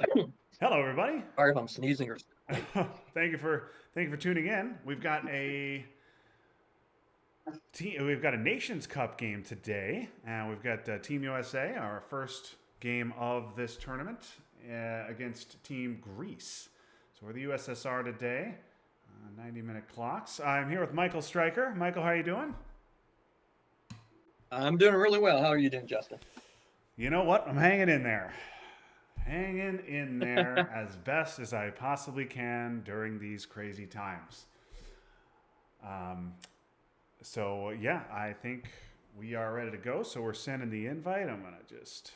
Hello, everybody. Sorry if I'm sneezing or Thank you for tuning in. We've got a Nations Cup game today, and we've got Team USA, our first game of this tournament, against Team Greece. So we're the USSR today. 90-minute clocks. I'm here with Michael Stryker. Michael, how are you doing? I'm doing really well. How are you doing, Justin? You know what? I'm hanging in there. Hanging in there as best as I possibly can during these crazy times. Um, so yeah, I think we are ready to go. So we're sending the invite. I'm gonna just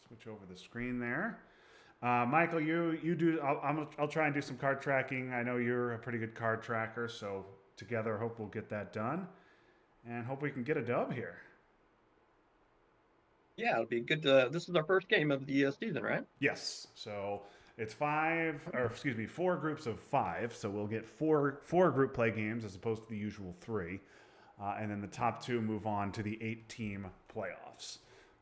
switch over the screen there. Michael, you do. I'll try and do some card tracking. I know you're a pretty good card tracker, so together, I hope we'll get that done, and hope we can get a dub here. Yeah, it'll be good. This is our first game of the season, right? Yes. So it's four groups of five. So we'll get four group play games as opposed to the usual three, and then the top two move on to the 8-team playoffs.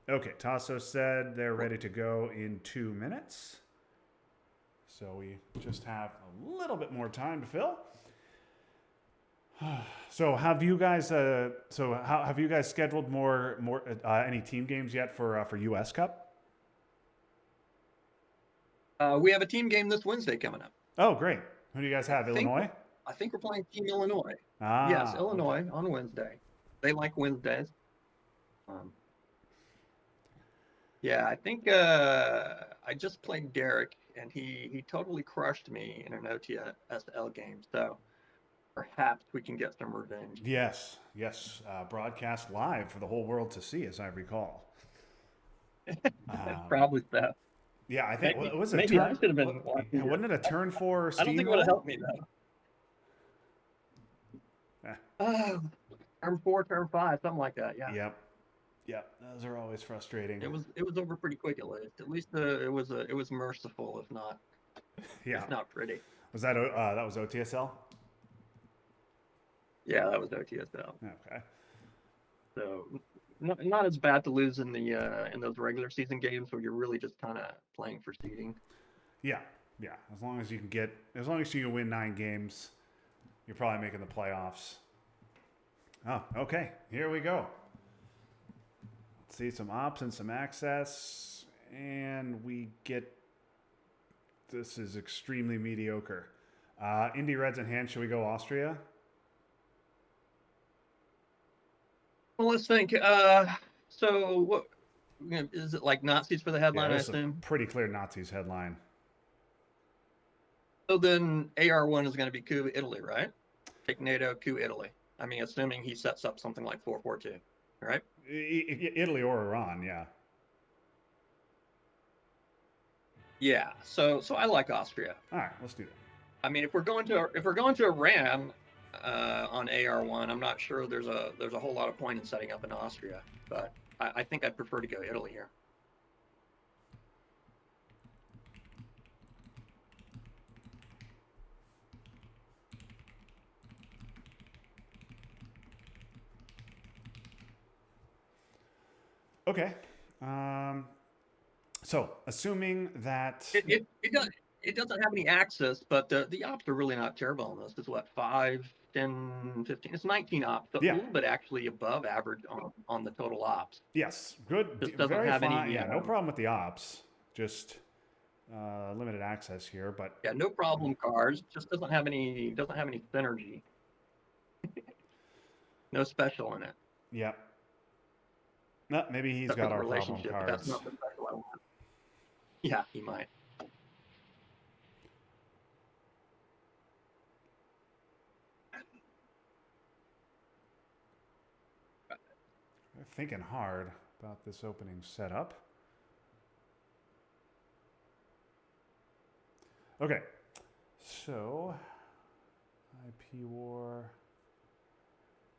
Okay, Tasso said they're ready to go in 2 minutes. So we just have a little bit more time to fill. So have you guys? Have you guys scheduled more any team games yet for US Cup? We have a team game this Wednesday coming up. Oh, great. Who do you guys I have? think Illinois? I think we're playing Team Illinois. Yes, Okay. Illinois on Wednesday. They like Wednesdays. Um, yeah, I think I just played Derek, and he totally crushed me in an OTSL game. So perhaps we can get some revenge. Yes, yes. Broadcast live for the whole world to see, as I recall. Um, Probably so. yeah, I think Maybe was it a maybe I turn? should have been watching you. Wasn't it a turn for I don't think it would have Steamroll? helped me though. Eh, Oh, term four, term five, something like that. Yeah, yep, yep. Those are always frustrating. it was over pretty quick at least. At least it was merciful, Yeah. if not pretty. Was that was OTSL? Yeah, that was OTSL. Okay. So not as bad to lose in the in those regular season games where you're really just kind of playing for seeding. Yeah, yeah. As long as you can win 9 games, you're probably making the playoffs. Oh, okay. Here we go. Let's see some ops and some access, and we get. This is extremely mediocre. Indy Reds in hand. Should we go Austria? Well, let's think. So what is it like Nazis for the Yeah, headline? I this is a assume. pretty clear Nazis headline. So then AR1 is going to be coup Italy, right? Take NATO, coup Italy. I mean, assuming he sets up something like 4-4-2, right? Italy or Iran, yeah. Yeah. So I like Austria. All right, let's do that. I mean, if we're going to Iran on AR1, I'm not sure there's a whole lot of point in setting up in Austria, but I think I'd prefer to go Italy here. Okay. Um, so, assuming that. It does it doesn't have any access, but the ops are really not terrible on this. It's what 5, 10, 15. It's 19 ops, so it's a Yeah, little bit actually above average on the total ops. yes, good, Just doesn't very have fine. any Yeah, no problem with the ops. Just limited access here, but yeah, no problem cards. Just doesn't have any synergy. No special in it. yeah. No, maybe he's Except for got the our problem relationship, but that's cards. not the special I want. Yeah, he might. They're thinking hard about this opening setup. Okay, so IP war.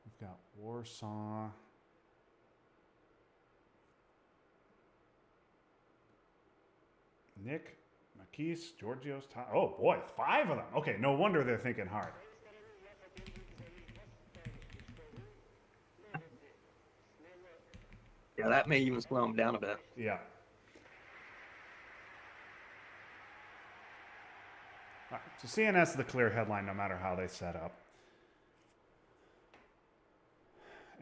We've got Warsaw. Nick, Makis, Georgios. Oh boy, 5 of them. Okay, no wonder they're thinking hard. Yeah, that may even slow him down a bit. Yeah. So CNS is the clear headline no matter how they set up.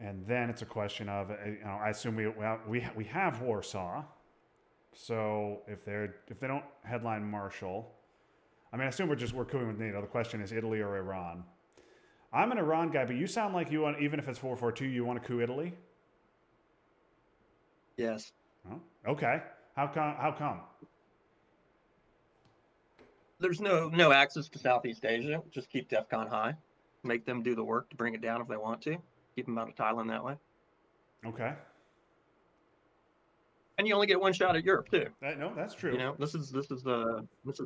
And then it's a question of, I assume we have Warsaw. So if they don't headline Marshall, I mean, I assume we're cooing with NATO. The question is Italy or Iran. I'm an Iran guy, but you sound like you want, even if it's 442, you want to coup Italy? Yes. Oh, okay. How come? There's no access to Southeast Asia. Just keep DEFCON high. Make them do the work to bring it down if they want to. Keep them out of Thailand that way. Okay. And you only get one shot at Europe too. No, that's true. This is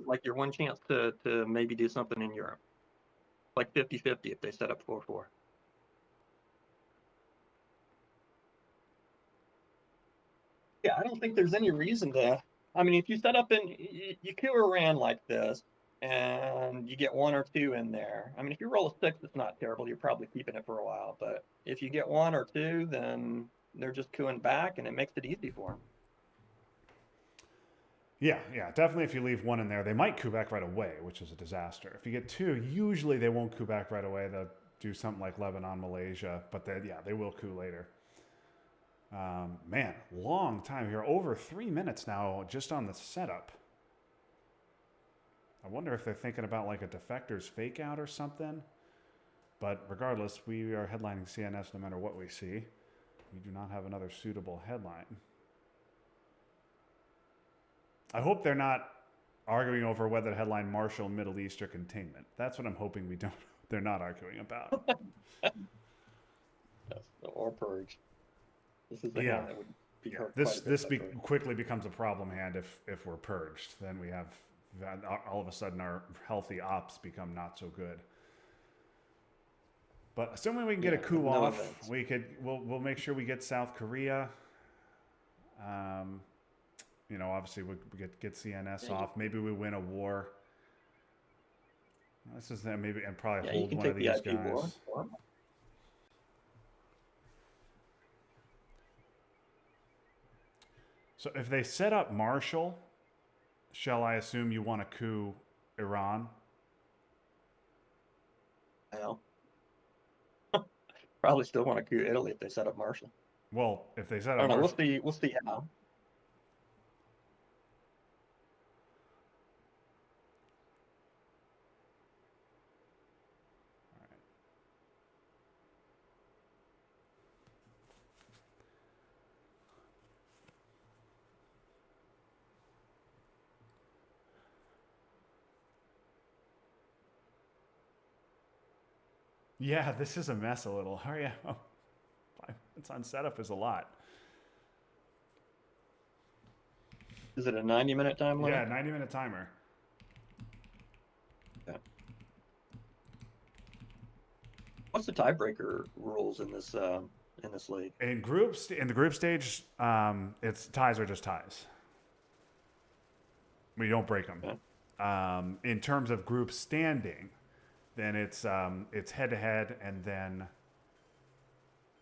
like your one chance to maybe do something in Europe. Like 50-50 if they set up 4-4. Yeah, I don't think there's any reason to. I mean, if you set up you coup Iran like this, and you get one or two in there. I mean, if you roll a 6, it's not terrible. You're probably keeping it for a while. But if you get one or two, then they're just cooing back, and it makes it easy for them. Yeah, definitely. If you leave one in there, they might coup back right away, which is a disaster. If you get two, usually they won't coup back right away. They'll do something like Lebanon, Malaysia, but they will coup later. Man, long time here. Over 3 minutes now just on the setup. I wonder if they're thinking about like a defector's fake out or something. But regardless, we are headlining CNS no matter what we see. We do not have another suitable headline. I hope they're not arguing over whether to headline Marshall, Middle East, or containment. That's what I'm hoping they're not arguing about. Yes, or purge. This is the hand that would be hurt. This quickly becomes a problem hand if we're purged. Then we have all of a sudden our healthy ops become not so good. But assuming we can get a coup off, we'll make sure we get South Korea. Obviously we get CNS off. Maybe we win a war. This is maybe and probably hold one of these guys. War. So if they set up Marshall, shall I assume you want to coup Iran? Well, probably still want to coup Italy if they set up Marshall. Well, if they set up Marshall, Marshall, we'll see how. Yeah, this is a mess a little. Hurry up. 5 minutes on setup is a lot. Is it a 90-minute time limit? Yeah, 90-minute timer. Okay. What's the tiebreaker rules in this league? In the group stage, it's ties are just ties. We don't break them. Okay. In terms of group standing, then it's head to head and then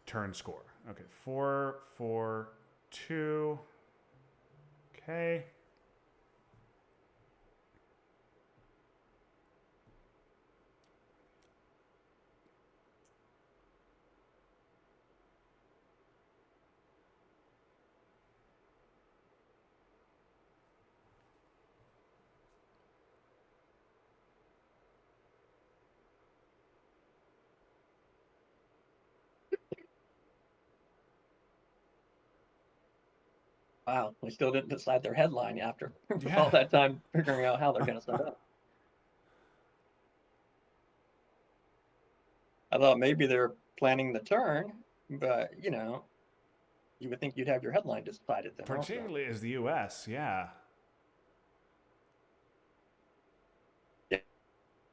turn score. Okay, 4-4-2. Okay. Wow, they still didn't decide their headline after all that time figuring out how they're going to set up. I thought maybe they're planning the turn, but you would think you'd have your headline decided then. Particularly as the U.S., yeah. Yeah.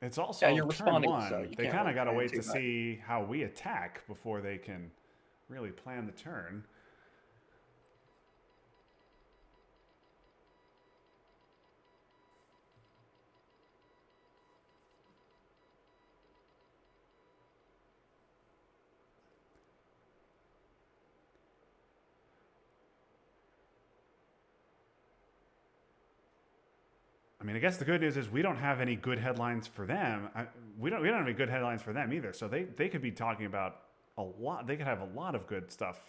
It's also you're responding, turn one. So they kind of got to wait to see how we attack before they can really plan the turn. I mean, I guess the good news is we don't have any good headlines for them. We don't have any good headlines for them either. So they could be talking about a lot. They could have a lot of good stuff.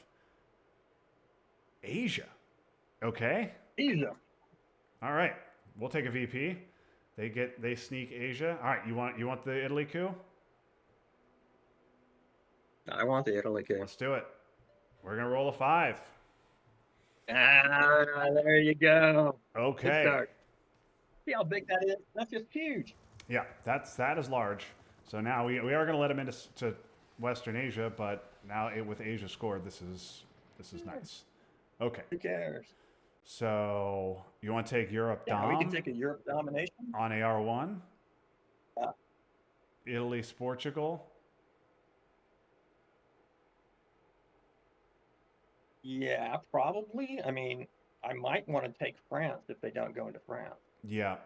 Asia, okay, Asia. all right. We'll take a VP. They sneak Asia. All right, you want the Italy coup? I want the Italy game. Let's do it. We're gonna roll a 5. Ah, there you go. Good Okay. start. See how big that is? That's just huge. Yeah, that is large. So now we are going to let him into to Western Asia, but now with Asia scored, this is nice. Okay, Who cares? so you want to take Europe Yeah, we can Dom take a Europe domination. on AR1, Yeah. Italy Portugal. Yeah, probably. I mean, I might want to take France if they don't go into France. Yeah,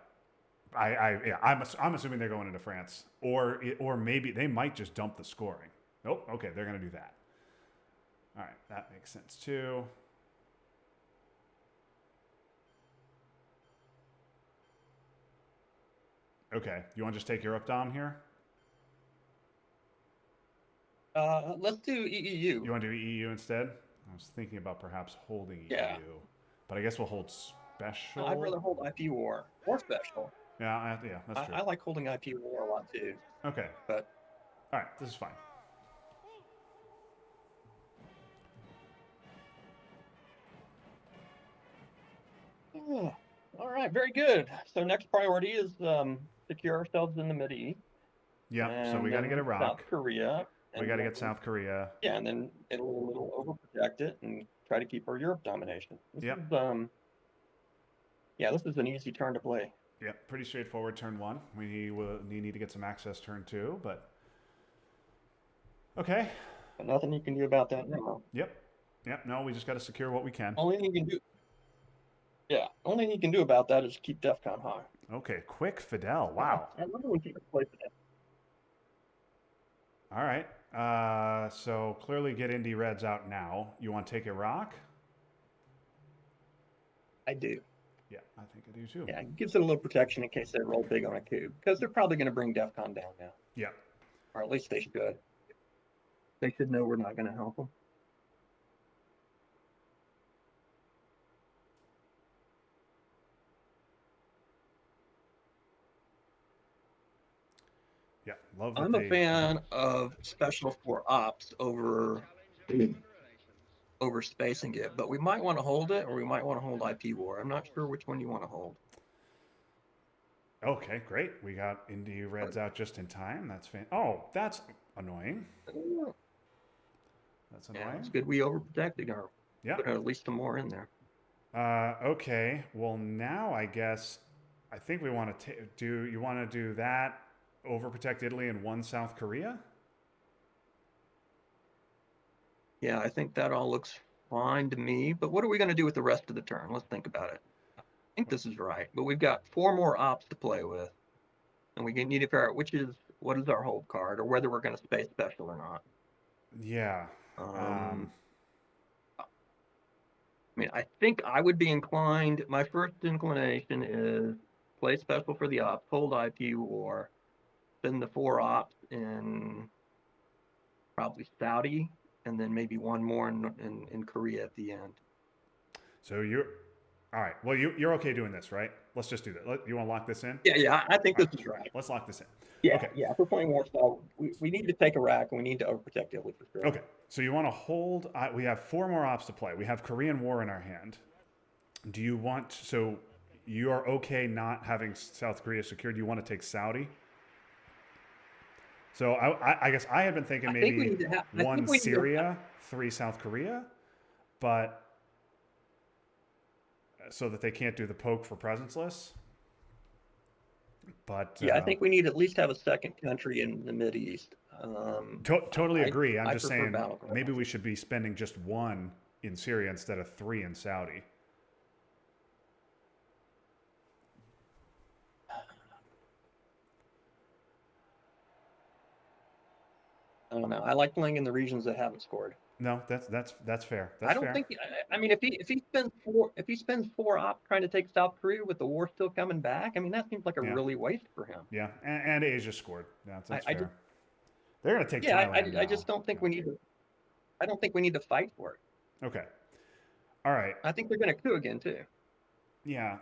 I'm assuming they're going into France, or maybe they might just dump the scoring. Oh, okay, they're going to do that. All right, that makes sense too. Okay, you want to just take Europe Dom here? Let's do EEU. You want to do EU instead? I was thinking about perhaps holding Yeah. EU, but I guess we'll hold special. I'd rather hold IP war or special. Yeah, that's true. I like holding IP war a lot too. Okay. But all right, this is fine. yeah. All right, very good. So next priority is secure ourselves in the Mideast. Yeah, so we got to get Iraq. South Korea. We got to get South Korea. Yeah, and then it'll overprotect it and try to keep our Europe domination. This Yep. is, yeah, this is an easy turn to play. Yep, pretty straightforward turn 1. We need to get some access turn 2, but okay. But nothing you can do about that now. Yep. No, we just got to secure what we can. Only thing you can do. Yeah, only thing you can do about that is keep DEFCON high. Okay, quick Fidel. Wow. I love when people play Fidel. All right. So clearly get Indy Reds out now. You want to take Iraq? I do. Yeah, I think I do too. Yeah, it gives it a little protection in case they roll big on a coup, because they're probably going to bring DEFCON down now. Yeah. Or at least they should. They should know we're not going to help them. Yeah, love. I'm a fan of special for ops over spacing it, but we might want to hold it, or we might want to hold IP war. I'm not sure which one you want to hold. Okay, great. We got Indy Reds out just in time. That's Oh, that's annoying. That's annoying. Yeah, it's good we overprotected her. Yeah. Put at least some more in there. Okay. Well, now I guess I think we want to do. You want to do that? Overprotect Italy and 1 South Korea? Yeah, I think that all looks fine to me. But what are we going to do with the rest of the turn? Let's think about it. I think this is right. But we've got 4 more ops to play with. And we need to figure out what is our hold card, or whether we're going to space special or not. Yeah. I mean, I think I would be inclined. My first inclination is play special for the ops, hold IP war, spend the 4 ops in probably Saudi, and then maybe 1 more in Korea at the end. So you're all right. Well, you're okay doing this, right? Let's just do that. You want to lock this in? Yeah. I think this is right. Let's lock this in. Yeah, Okay. yeah. If we're playing Warsaw, we need to take Iraq, and we need to overprotect Italy for sure. Okay. So you want to hold? We have 4 more ops to play. We have Korean War in our hand. Do you want? So you are okay not having South Korea secured? You want to take Saudi? So I guess I had been thinking maybe 1 Syria, 3 South Korea, but so that they can't do the poke for presence lists. But yeah, I think we need to at least have a second country in the Mideast. Totally agree. I'm just saying Battleground. maybe we should be spending just 1 in Syria instead of 3 in Saudi. I don't know. I like playing in the regions that haven't scored. No, that's fair. I That's don't fair. think. I mean, if he spends four op trying to take South Korea with the war still coming back, I mean, that seems like a Yeah, really waste for him. yeah, and Asia scored. That's I just fair. They're gonna take yeah, Thailand I now. just don't think Yeah. we need to. I don't think we need to fight for it. Okay. All right. I think they're going to coup again too. Yeah.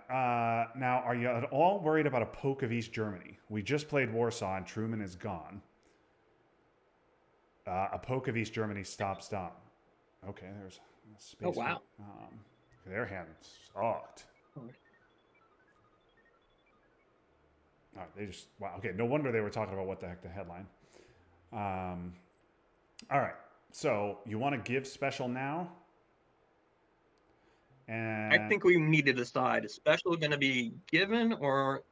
Now, are you at all worried about a poke of East Germany? We just played Warsaw and Truman is gone. A poke of East Germany stops Dom. Okay, there's a Oh space. wow. Their hand sucked. They just wow. Okay, no wonder they were talking about what the heck the headline. Um, all right. So you want to give special now, I and think we need to decide: is special going to be given, or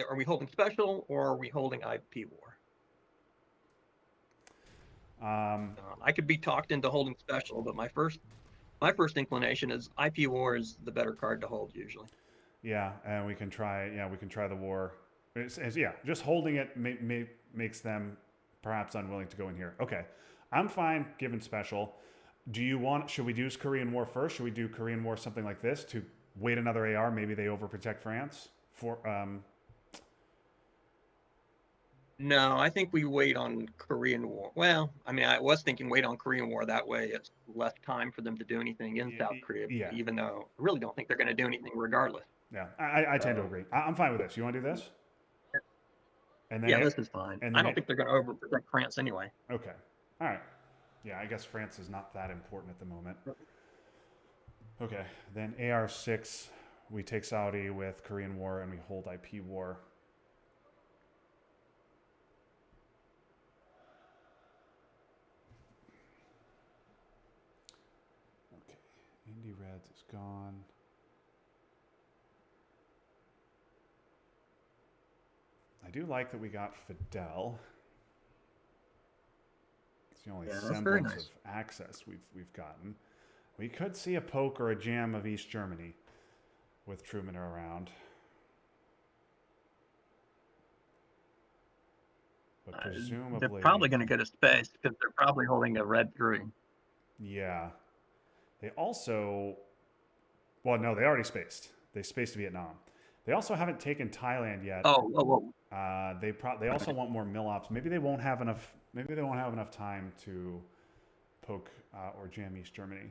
are we holding special, or are we holding IP war? um, I could be talked into holding special, but my first inclination is IP war is the better card to hold usually. yeah, and we can try. Yeah, we can try the war. Yeah, just holding it makes them perhaps unwilling to go in here. Okay, I'm fine giving special. Do you want? Should we do Korean War first? Should we do Korean War something like this to wait another AR? Maybe they overprotect France for. No, I think we wait on Korean War. Well, I mean, I was thinking wait on Korean War. That way, it's less time for them to do anything in South Korea. Yeah, Even though I really don't think they're going to do anything regardless. yeah. I tend to So agree. I'm fine with this. You want to do this? And then yeah, this is fine. and I then don't think they're going to overprotect France anyway. okay. All right. Yeah, I guess France is not that important at the moment. Okay, then AR6, we take Saudi with Korean War and we hold IP War. Okay, Indy Reds is gone. I do like that we got Fidel. It's the only Yeah, that's very semblance nice. of access we've gotten. We could see a poke or a jam of East Germany with Truman around. But They're presumably, probably going to go to space because they're probably holding a red three. yeah. They also, well, no, they already spaced. They spaced Vietnam. They also haven't taken Thailand yet. Oh. They also want more mill ops. Maybe they won't have enough. Maybe they won't have enough time to poke or jam East Germany.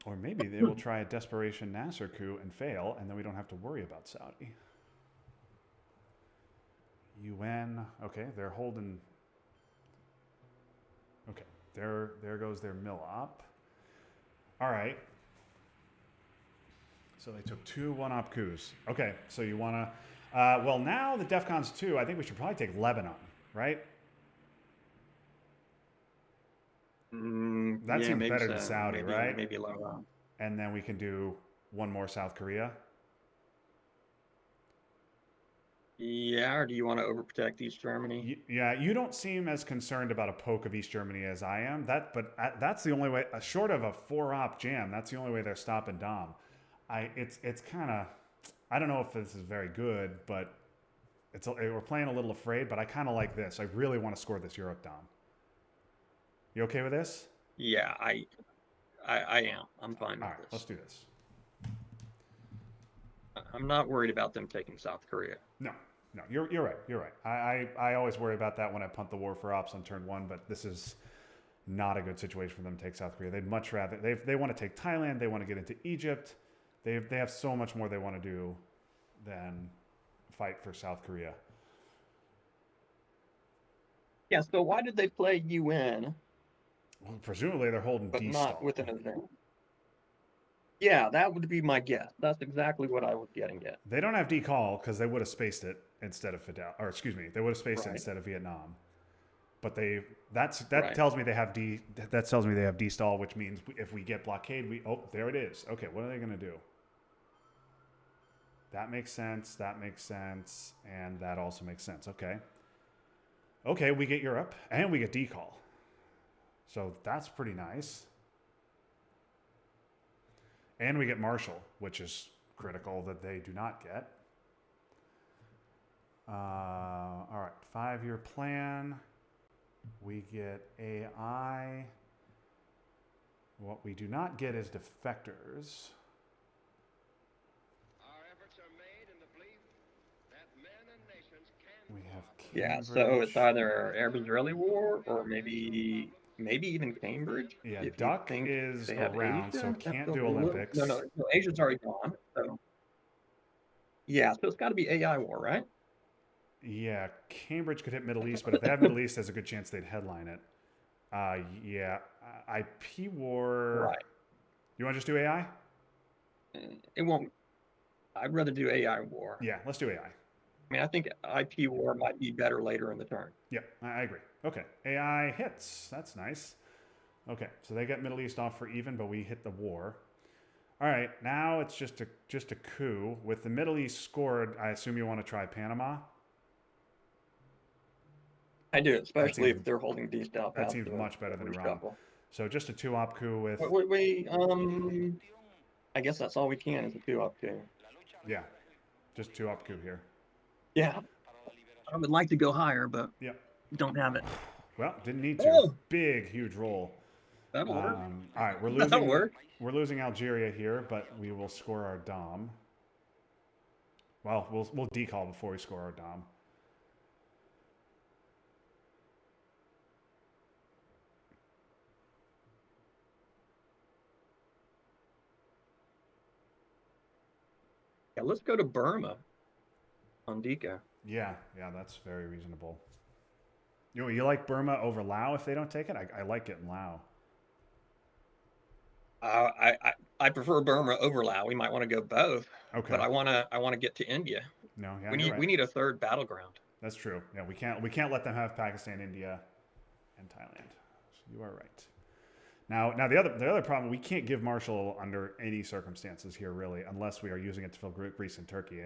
Or maybe they will try a desperation Nasser coup and fail, and then we don't have to worry about Saudi. UN. Okay, they're holding. Okay, there goes their mill op. All right. So they took two one-op coups. Okay, so you want to. Well, now the DEFCON's 2, I think we should probably take Lebanon, right? That Yeah, seems maybe better than so. Saudi, right? Maybe lower. And then we can do one more South Korea. Yeah, or do you want to overprotect East Germany? Yeah, you don't seem as concerned about a poke of East Germany as I am. But that's the only way. Short of a four-op jam, that's the only way they're stopping Dom. It's kind of. I don't know if this is very good, but we're playing a little afraid. But I kind of like this. I really want to score this Europe Dom. You okay with this? Yeah, I am. I'm fine All with right, let's this. do this. I'm not worried about them taking South Korea. No, no, you're right. You're right. I always worry about that when I punt the war for ops on turn one, but this is not a good situation for them to take South Korea. They'd much rather they want to take Thailand. They want to get into Egypt. They have so much more they want to do than fight for South Korea. Yeah, so why did they play UN Well, presumably they're holding but D not stall. with an event? Yeah, that would be my guess. That's exactly what I was getting at. They don't have D call because they would have spaced it instead of Fidel, or excuse me, they would have spaced it Right. instead of Vietnam. But that Right. tells me they have D. That tells me they have D stall, which means if we get blockade, there it is. Okay, what are they going to do? That makes sense. That makes sense, and that also makes sense. Okay. Okay, we get Europe and we get D call, so that's pretty nice. And we get Marshall, which is critical that they do not get. All right, 5-year plan. We get AI. What we do not get is defectors. Our efforts are made in the belief that men and nations can We have Yeah, so it's Cambridge. either Arab-Israeli war or maybe even Cambridge. Yeah, If you Duck think is they have around, so Asia, that can't feels do a little. No, Olympics. no, no. Asia's already gone. So yeah, so it's got to be AI war, right? Yeah, Cambridge could hit Middle East, but if they have Middle East, there's a good chance they'd headline it. Yeah, IP war. Right. You want to just do AI? It won't. I'd rather do AI war. Yeah, let's do AI. I mean, I think IP war might be better later in the turn. Yep, I agree. Okay, AI hits. That's nice. Okay, so they get Middle East off for even, but we hit the war. All right, now it's just a coup with the Middle East scored. I assume you want to try Panama. I do, That especially seems if they're holding D style that past seems the much better than Iran. reshuffle. So just a two-op coup with Wait. I guess that's all we can is a 2-up coup. yeah, just two-op coup here. Yeah, I would like to go higher, but Yep. don't have it. Well, didn't need to. Oh, Big, huge roll. that'll work. All right, we're That'll losing. work. We're losing Algeria here, but we will score our dom. Well, we'll decall before we score our dom. Yeah, let's go to Burma on Dika. Yeah, that's very reasonable. You like Burma over Lao if they don't take it? I like getting Lao. I prefer Burma over Laos. We might want to go both, but Okay. I want to get to India. No, yeah, We you're need right. we need a third battleground. That's true. Yeah, we can't let them have Pakistan, India, and Thailand. So you are right. Now the other problem, we can't give Marshall under any circumstances here really, unless we are using it to fill Greece and Turkey.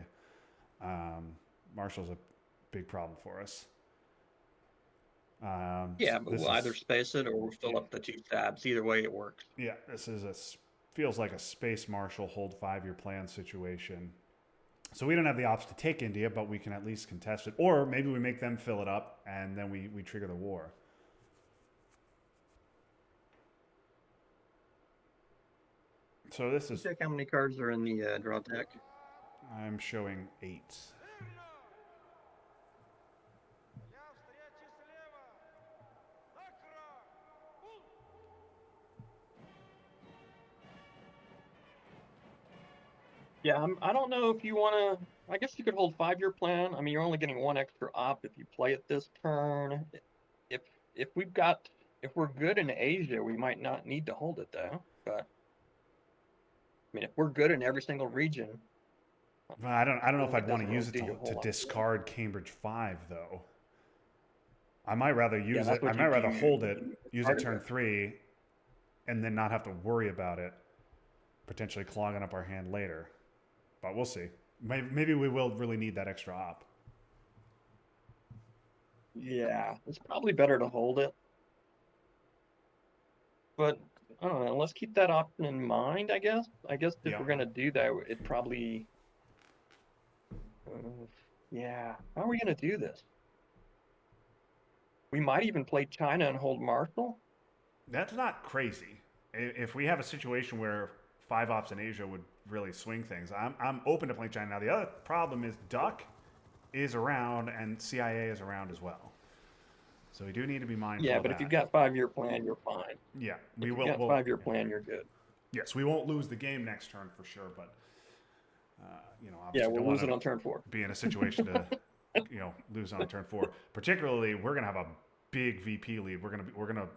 Marshall's a big problem for us. Yeah, but This we'll either is space it or we'll fill up the two tabs. Either way, it works. yeah, this is feels like a space Marshall hold 5-year plan situation. So we don't have the ops to take India, but we can at least contest it, or maybe we make them fill it up and then we trigger the war. So this is Check how many cards are in the draw deck. I'm showing 8. Yeah, I don't know if you want to. I guess you could hold 5-year plan. I mean, you're only getting one extra op if you play it this turn. If if we've got if we're good in Asia, we might not need to hold it though. But I mean, if we're good in every single region, Well, I don't know if I'd it want doesn't to really use it do you a whole to lot. discard Cambridge 5 though. I might rather Yeah, use that's it. I what might rather hold you it, use it discarded turn it. 3, and then not have to worry about it potentially clogging up our hand later. But we'll see. Maybe we will really need that extra op. Yeah, it's probably better to hold it. But I don't know. Let's keep that option in mind, I guess. I guess if Yeah. we're gonna do that, it probably. Uh, yeah. How are we gonna do this? We might even play China and hold Marshall. That's not crazy. If we have a situation where 5 ops in Asia would really swing things, I'm open to playing China. Now the other problem is Duck is around and CIA is around as well. So we do need to be mindful Yeah, of but if you've that. got 5-year plan, you're fine. Yeah, we If you've will. got 5-year plan, you're good. Yes, we won't lose the game next turn for sure, but Yeah, obviously don't we'll want lose it to on turn 4. be in a situation to lose on turn 4. Particularly, we're gonna have a big VP lead. We're gonna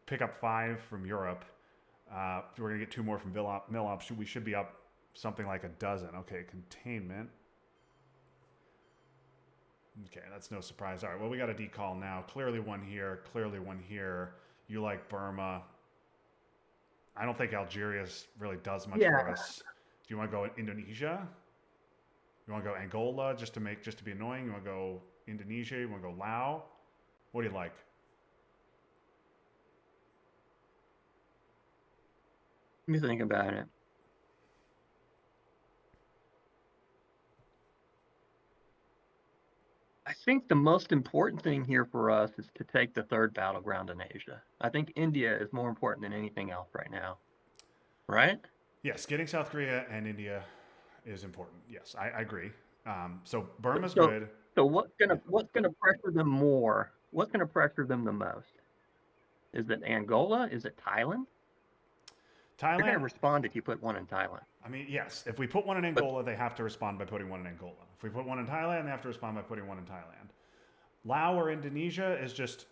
pick up 5 from Europe. We're gonna get 2 more from Millop. We should be up something like a dozen. Okay, containment. Okay, that's no surprise. All right, well, we got a decall now. Clearly one here. Clearly one here. You like Burma. I don't think Algeria really does much for us. Do you want to go Indonesia? You want to go Angola just to be annoying? You want to go Indonesia? You want to go Laos? What do you like? Let me think about it. I think the most important thing here for us is to take the third battleground in Asia. I think India is more important than anything else right now, right? Yes, getting South Korea and India is important. Yes, I agree. So Burma's So, good. so Yeah. what's gonna pressure them more? What's gonna pressure them the most? Is it Angola? Is it Thailand? They're gonna Thailand, respond if you put one in Thailand. I mean, yes, if we put one in But Angola, they have to respond by putting one in Angola. If we put one in Thailand, they have to respond by putting one in Thailand. Laos or Indonesia is just,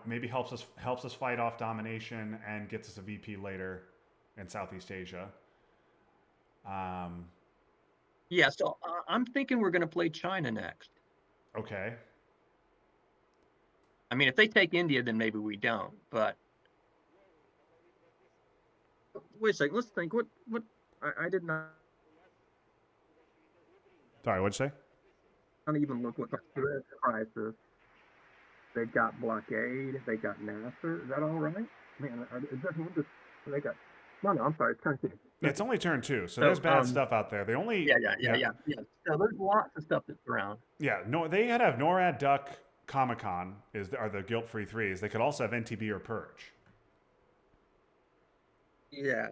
maybe helps us fight off domination and gets us a VP later in Southeast Asia. Um, yeah, so I'm thinking we're gonna play China next. okay. I mean, if they take India, then maybe we don't. But wait a second, let's think. What? I did not Sorry, what'd you say? even look what the Suez crisis. They've got blockade. They got Nasser. Is that all right? Man, is that just they got? No, I'm sorry. It's Turkey. It's only turn 2, so So, there's bad stuff out there. They only yeah. So there's lots of stuff that's around. Yeah, no, they had to have NORAD, Duck, Comic-Con are the guilt-free threes. They could also have NTB or Purge. Yeah.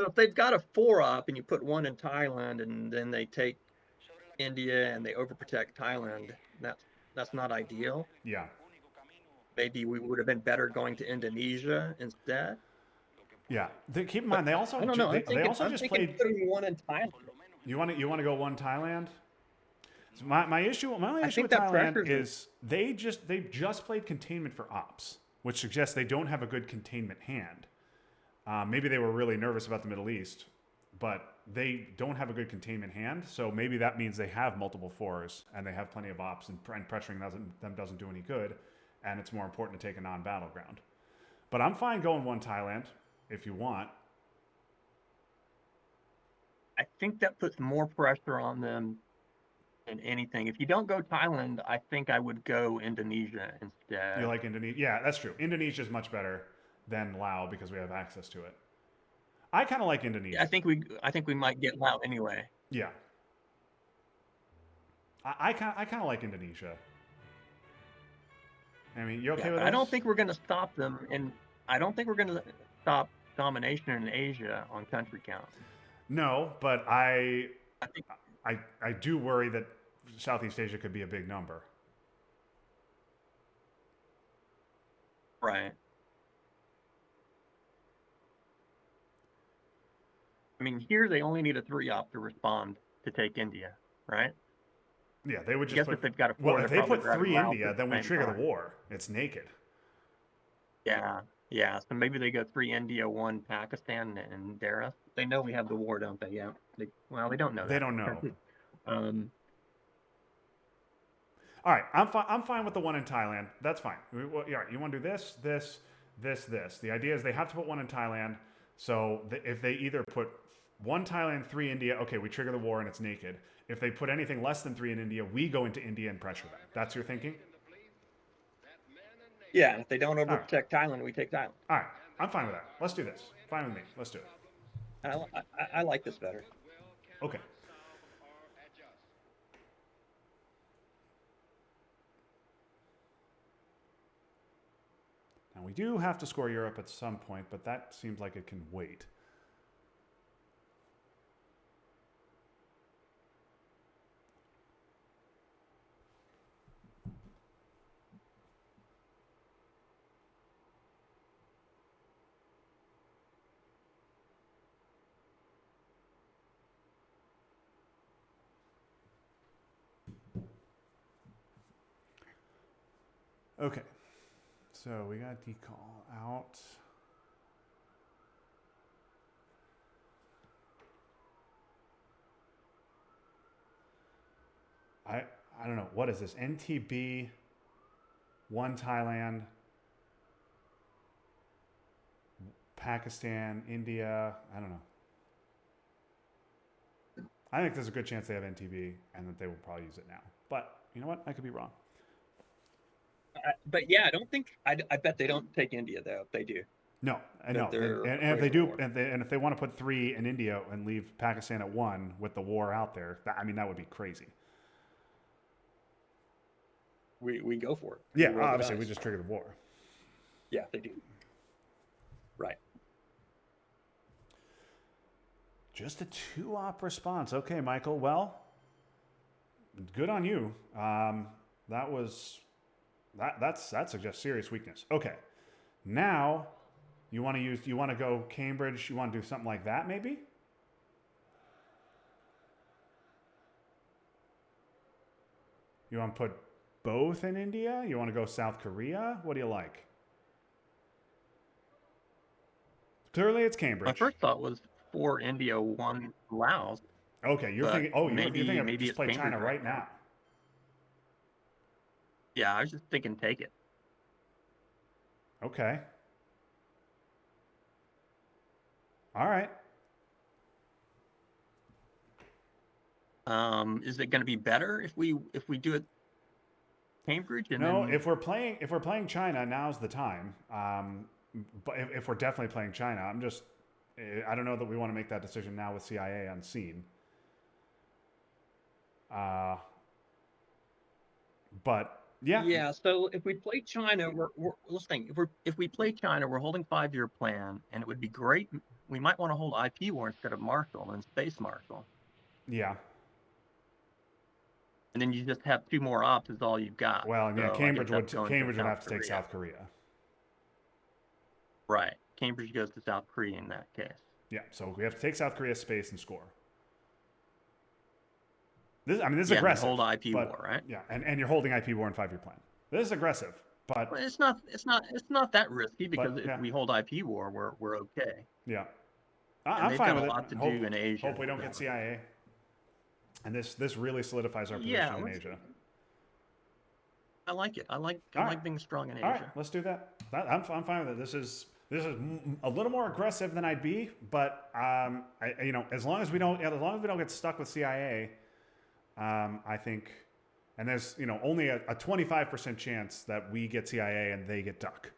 So if they've got a 4-op and you put one in Thailand and then they take India and they overprotect Thailand, that's not ideal. Yeah, Maybe we would have been better going to Indonesia instead. yeah. Keep in mind they also I don't know. they also just played. putting one in Thailand. You want to go one Thailand? So my only issue think with that Thailand pressures is they just played containment for ops, which suggests they don't have a good containment hand. Maybe they were really nervous about the Middle East, but they don't have a good containment hand. So maybe that means they have multiple fours and they have plenty of ops, and pressuring them doesn't do any good, and it's more important to take a non-battleground. But I'm fine going one Thailand if you want. I think that puts more pressure on them than anything. If you don't go Thailand, I think I would go Indonesia instead. You like Indonesia? Yeah, that's true. Indonesia is much better than Laos because we have access to it. I kind of like Indonesia. I think we might get Laos anyway. Yeah. I kind of like Indonesia. I mean, you okay with that? I don't think we're going to stop them, and I don't think we're going to stop domination in Asia on country count. No, but I think do worry that Southeast Asia could be a big number. Right. I mean, here they only need a 3-op to respond to take India, right? Yeah, they would I just guess put. if they've got a 4, Well, if they're they probably put grabbing 3 Laos India, at then the we same trigger time. the war. It's naked. Yeah. So maybe they go 3 India, 1 Pakistan, and Dara. They know we have the war, don't they? Yeah. They don't know that. They don't know. All right, I'm fine with the one in Thailand. That's fine. Yeah, you want to do this. The idea is they have to put one in Thailand. So if they either put 1 Thailand, 3 India, okay, we trigger the war and it's naked. If they put anything less than 3 in India, we go into India and pressure them. That's your thinking? Yeah, if they don't overprotect Thailand, we take Thailand. All right, I'm fine with that. Let's do this. Fine with me. Let's do it. I like this better. Okay. Now, we do have to score Europe at some point, but that seems like it can wait. Okay. So we got decall out. I don't know. What is this? NTB, 1 Thailand, Pakistan, India. I don't know. I think there's a good chance they have NTB and that they will probably use it now. But you know what? I could be wrong. But yeah, I don't think. I bet they don't take India though. If they do. No, I know. And if they do, and if they want to put 3 in India and leave Pakistan at 1 with the war out there, that would be crazy. we go for it. We Yeah, roll the obviously, we dice. just triggered a war. Yeah, they do. Right. Just a 2-op response. Okay, Michael. Well, good on you. That suggests serious weakness. Okay, now you want to go Cambridge. You want to do something like that, maybe? You want to put both in India? You want to go South Korea? What do you like? Clearly, it's My Cambridge. first thought was 4 India, 1 Laos. Okay, you're But thinking. Oh, you're maybe thinking of just it's play Cambridge China right right now. Yeah, I was just thinking take it. Okay. All right. Is it going to be better if we do it Cambridge and No, then if we're playing China, now's the time. But if we're definitely playing China, I don't know that we want to make that decision now with CIA unseen. But yeah, Yeah, so if we play China, let's think. If we play China, we're holding 5-year plan, and it would be great. We might want to hold IP war instead of Marshall and Space Marshall, yeah. and then you just have 2 more ops is all you've got. Well, and yeah, So I guess that's going to Cambridge would South have to take Korea. South Korea. Right. Cambridge goes to South Korea in that case. Yeah, so we have to take South Korea space and score. This is Yeah, and aggressive. hold IP but, war, right? Yeah, and you're holding IP war in 5-year plan. This is aggressive, but Well, it's not that risky because yeah. if we hold IP war, we're okay. yeah, And I'm they've fine got with a it. lot to do in Asia. Hope we don't get CIA. And this really solidifies our position in Asia. I like it. I like being strong in Asia. All right, let's do that. I'm fine with it. This is a little more aggressive than I'd be, but as long as we don't get stuck with CIA, I think, and there's only a 25% chance that we get CIA and they get Duck.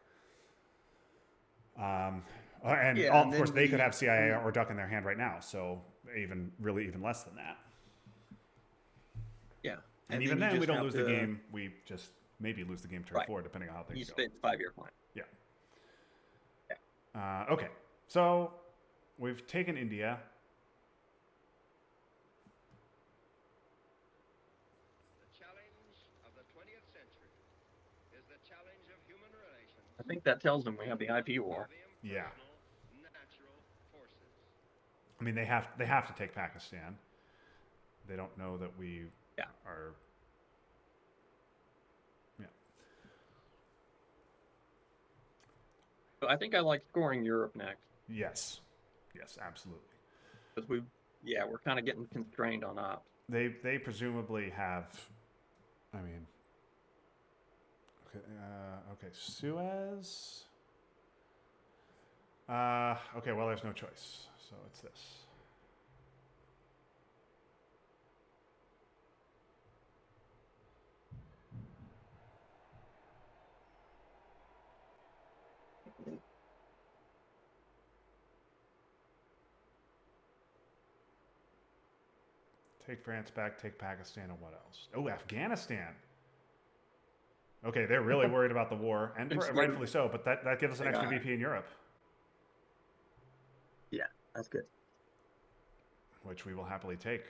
Of course they could have CIA or Duck in their hand right now, so even less than that. Yeah. And even then, we don't lose the game. We just maybe lose the game turn 4, depending on how things go. You spent 5-year plan. Yeah. Okay. So we've taken India. The challenge of the 20th century is the challenge of human relations. I think that tells them we have the IP war. Yeah. Natural forces. I mean, they have to take Pakistan. They don't know that we are. Yeah. So I think I like scoring Europe next. Yes, absolutely. Because we're kind of getting constrained on ops. They presumably have. I mean. Okay, Suez. Okay, well, there's no choice, so it's this. Take France back, take Pakistan, and what else? Oh, Afghanistan. Okay, they're really worried about the war, and rightfully so, but that gives us an extra VP in Europe. Yeah, that's good. Which we will happily take.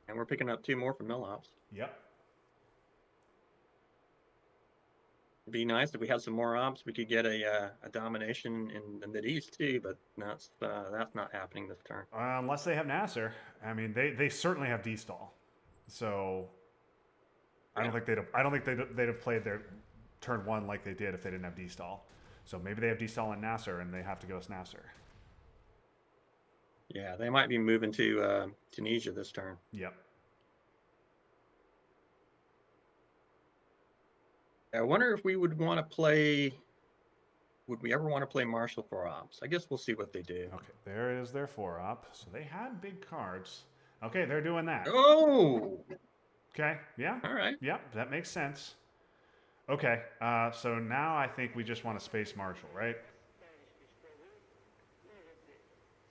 And we're picking up 2 more from Milops. Yep. It'd be nice if we had some more ops. We could get a domination in the Mideast too, but that's not happening this turn. Unless they have Nasser. I mean, they certainly have D-stall. So I don't think they'd have played their turn 1 like they did if they didn't have D-stall. So maybe they have D-stall and Nasser, and they have to go with Nasser. Yeah, they might be moving to Tunisia this turn. Yep. I wonder if we would want to play. Would we ever want to play Marshall for ops? I guess we'll see what they do. Okay, there is their 4-op. So they had big cards. Okay, they're doing that. Oh! Okay, yeah. All right. Yeah, that makes sense. Okay, so now I think we just want to space Marshall, right?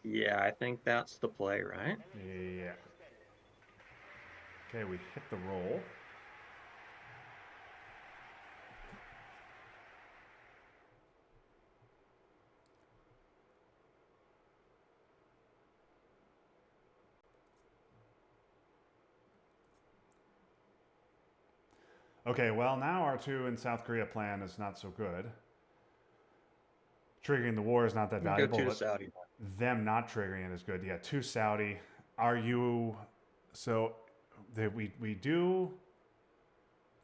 Yeah, I think that's the play, right? Yeah. Okay, we hit the roll. Okay, well, now our 2 in South Korea plan is not so good. Triggering the war is not that Go valuable, to but Saudi. them not triggering it is good. Yeah, 2 Saudi. Are you... So we do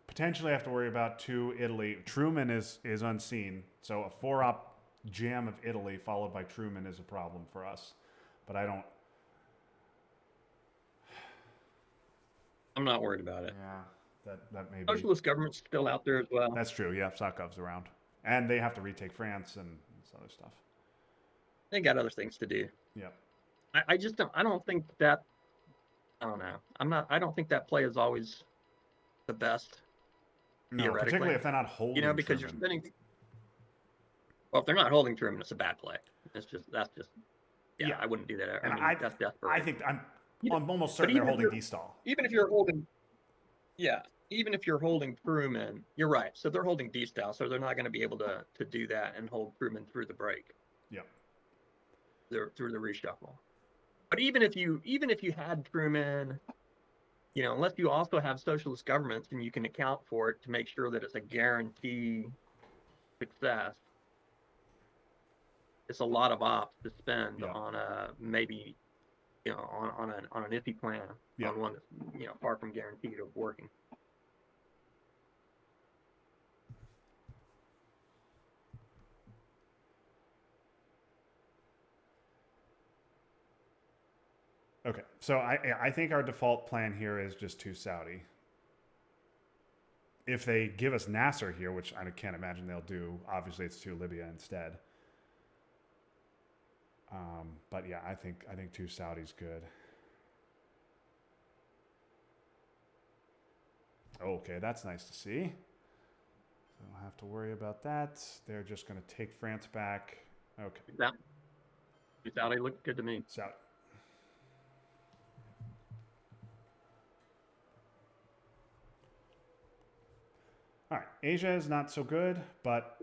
potentially have to worry about 2 Italy. Truman is unseen, so a 4-op jam of Italy followed by Truman is a problem for us. But I don't... I'm not worried about it. Yeah, that may be... Socialist government's still out there as well. That's true, yeah, Sakov's around. And they have to retake France and this other stuff. They got other things to do. Yep. I just don't. I don't think that. I don't know. I don't think that play is always the best. No, Theoretically. particularly if they're not holding Because Truman. you're spending. Well, if they're not holding Truman, it's a bad play. That's just. Yeah, I wouldn't do that. And that's desperate. I think I'm You know, almost certain they're holding D-stall. Even if you're holding. Yeah, even if you're holding Truman, you're right. So they're holding D-style, so they're not going to be able to do that and hold Truman through the break. Yep. Through the reshuffle. But even if you had Truman, unless you also have socialist governments and you can account for it to make sure that it's a guarantee success, it's a lot of ops to spend on a maybe on an iffy plan, on one that's far from guaranteed of working. Okay, so I think our default plan here is just 2 Saudi. If they give us Nasser here, which I can't imagine they'll do, obviously it's 2 Libya instead. But yeah, I think 2 Saudi's good. Okay, that's nice to see. So I don't have to worry about that. They're just going to take France back. Okay. Saudi looked good to me. Saudi. All right, Asia is not so good, but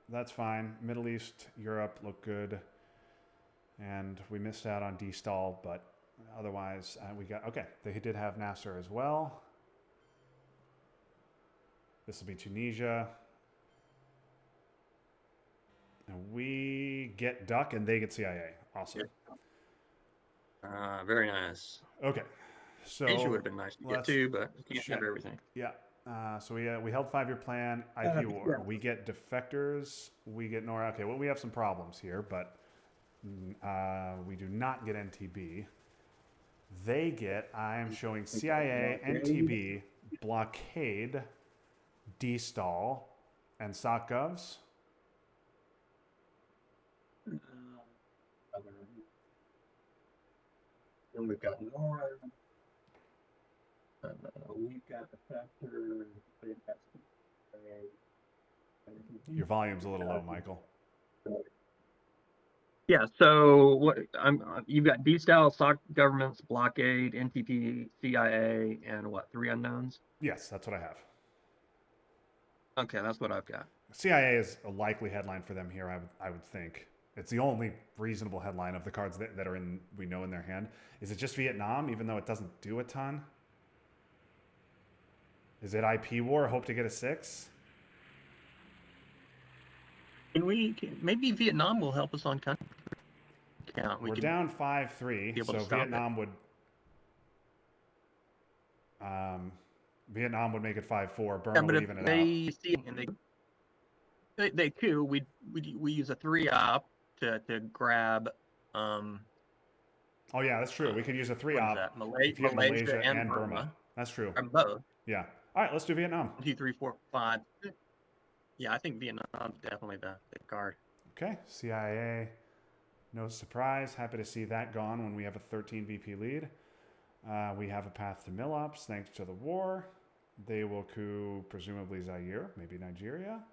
that's fine. Middle East, Europe look good. And we missed out on D-stall, but otherwise we got... Okay, they did have Nasser as well. This will be Tunisia. And we get Duck and they get CIA. Awesome. Very nice. Okay. So Asia would have been nice to get too, but you can't have everything. Yeah. So we held 5-year plan, IP war. We get defectors. We get Nora. Okay, well, we have some problems here, but we do not get NTB. They get, I'm showing CIA, NTB, blockade, D-stall, and SOCGovs. Then we've got Nora. We've got defectors. Your volume's a little low, Michael. Yeah, so what you've got D-style, SOC governments, blockade, NTP, CIA, and what, 3 unknowns? Yes, that's what I have. Okay, that's what I've got. CIA is a likely headline for them here, I would think. It's the only reasonable headline of the cards that are in, we know in their hand. Is it just Vietnam, even though it doesn't do a ton? Is it IP war? Hope to get a 6? Maybe Vietnam will help us on country count. We're down 5-3, so Vietnam would make it 5-4. Burma would even it out. They too. We use a 3-op to grab. Oh yeah, that's true. We could use a 3-op. Malaysia and Burma. That's true. Or both. Yeah. All right, let's do Vietnam. 2, 3, 4, 5. Yeah, I think Vietnam's definitely the card. Okay, CIA. No surprise. Happy to see that gone when we have a 13 VP lead. We have a path to Milops thanks to the war. They will coup presumably Zaire, maybe Nigeria.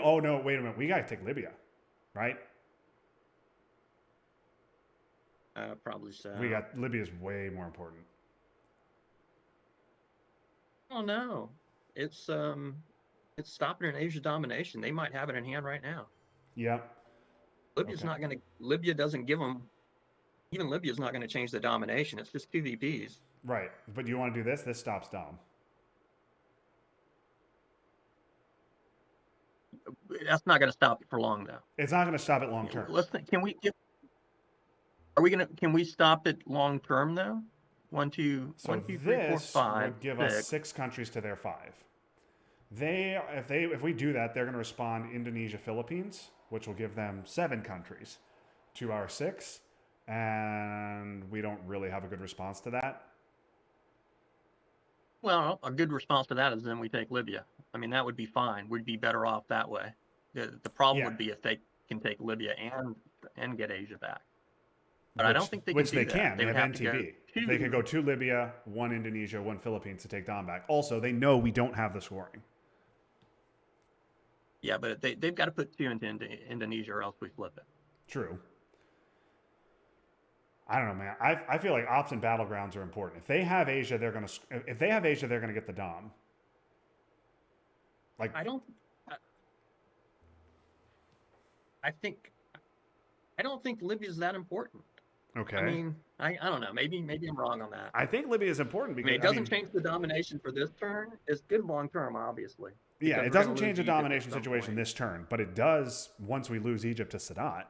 Oh no, wait a minute. We got to take Libya, right? Probably so. Libya's way more important. don't know. It's stopping an Asia domination. They might have it in hand right now. Yep. Libya's Okay. not going to. Libya doesn't give them. Even Libya's not going to change the domination. It's just two VPs. Right. But you want to do this? This stops Dom. That's not going to stop it for long, though. It's not going to stop it long term. Let's think. Are we gonna? Can we stop it long term though? One, two, So 1, 2, 3, 4, this 5, would give 6. us 6 countries to their 5. If we do that, they're going to respond Indonesia, Philippines, which will give them 7 countries to our 6, and we don't really have a good response to that. Well, a good response to that is then we take Libya. I mean, that would be fine. We'd be better off that way. The problem Yeah. would be if they can take Libya and get Asia back. But I don't think they can Which do they that. can. They would have to go NTB. to- They could go to Libya, 1 Indonesia, 1 Philippines to take Dom back. Also, they know we don't have the scoring. Yeah, but they've got to put 2 into Indonesia or else we flip it. True. I don't know, man. I feel like ops and battlegrounds are important. If they have Asia, they're gonna get the Dom. Like I don't think Libya's that important. okay. I mean, I don't know. Maybe I'm wrong on that. I think Libya is important I because mean, it doesn't change the domination for this turn. It's good long term, obviously. Yeah, because it we're gonna doesn't change the lose Egypt at domination some situation point. this turn, but it does once we lose Egypt to Sadat.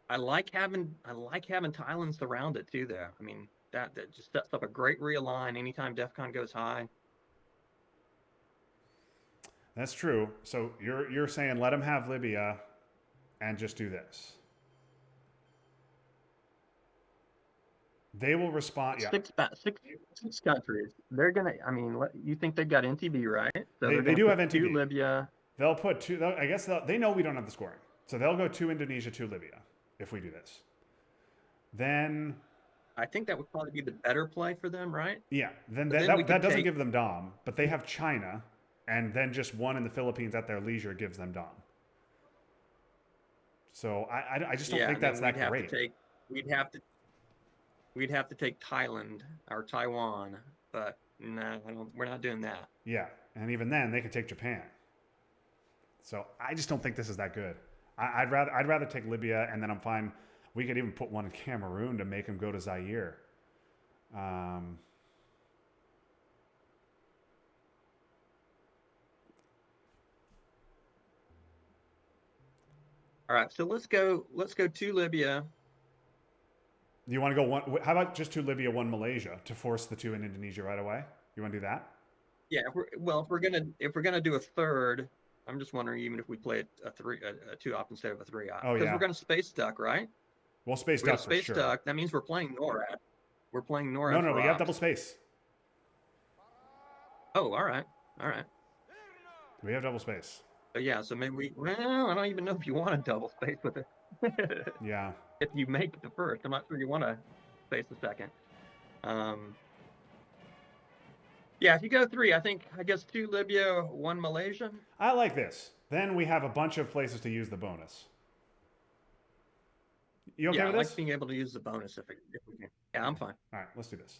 I like having Thailand surrounded too. There, I mean that just sets up a great realign anytime DEFCON goes high. That's true. So you're saying let them have Libya, and just do this. They will respond. Yeah, Six countries. They're gonna. I mean, you think they've got NTB, right? So They they're do gonna have put 2 NTB. Libya. they'll put 2. I guess they know we don't have the scoring, so they'll go 2 Indonesia, 2 Libya if we do this. Then I think that would probably be the better play for them, right? yeah, then But then we that could doesn't take- give them Dom, but they have China, and then just 1 in the Philippines at their leisure gives them Dom. So I just don't think that's that great. We'd have to take Thailand or Taiwan, but no, we're not doing that. Yeah, and even then they could take Japan. So I just don't think this is that good. I'd rather take Libya, and then I'm fine. We could even put 1 in Cameroon to make him go to Zaire. All right, so let's go 2 Libya. You want to go 1? How about just 2 Libya, 1 Malaysia to force the 2 in Indonesia right away? You want to do that? Yeah, if we're gonna do a third, I'm just wondering even if we play a 2-op instead of a 3-op. Oh, Because yeah. we're gonna space duck, right? Well, space We're gonna duck for space sure. duck. That means we're playing NORAD. We're playing NORAD. No, for we have ops. double space. Oh, all right. We have double space. So yeah, so maybe I don't even know if you want to double space with it. Yeah. If you make the first, I'm not sure you want to space the second. Yeah, if you go 3, I guess 2 Libya, 1 Malaysia. I like this. Then we have a bunch of places to use the bonus. You okay Yeah, I with like this? being able to use the bonus if we can. Yeah, I'm fine. All right, let's do this.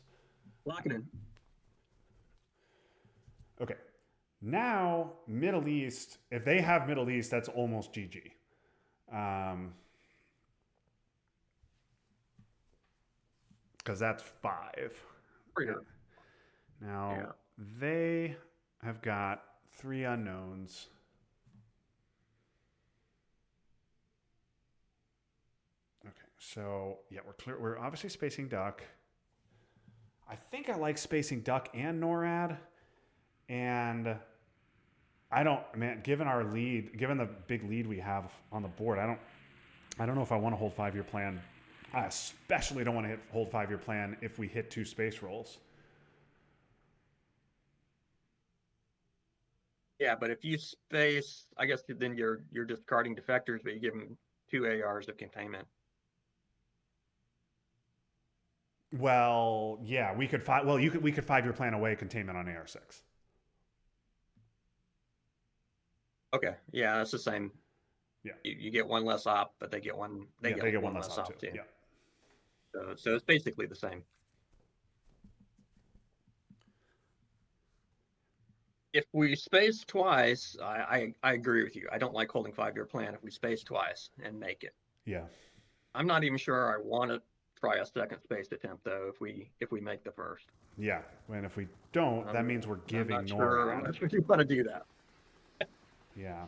Lock it in. Okay. Now, Middle East, if they have Middle East, that's almost GG. Because that's 5. Freer. Now, Yeah. they have got 3 unknowns. Okay, so yeah, we're clear. We're obviously spacing duck. I think I like spacing duck and NORAD. And I don't, man, given our lead, given the big lead we have on the board, I don't know if I want to hold 5-year plan. I especially don't want to hold 5-year plan if we hit 2 space rolls. Yeah, but if you space, I guess then you're discarding defectors, but you give them 2 ARs of containment. Well, yeah, we could we could 5-year plan away containment on AR6. Okay, yeah, that's the same. Yeah. You get 1 less op, but they get one. They get 1 one less op op too. Yeah. So it's basically the same. If we space twice, I agree with you. I don't like holding 5-year plan if we space twice and make it. Yeah. I'm not even sure I want to try a second spaced attempt though if we make the first. Yeah. And if we don't, that means we're I'm giving not sure. I'm NORAD. not sure you want to do that. Yeah.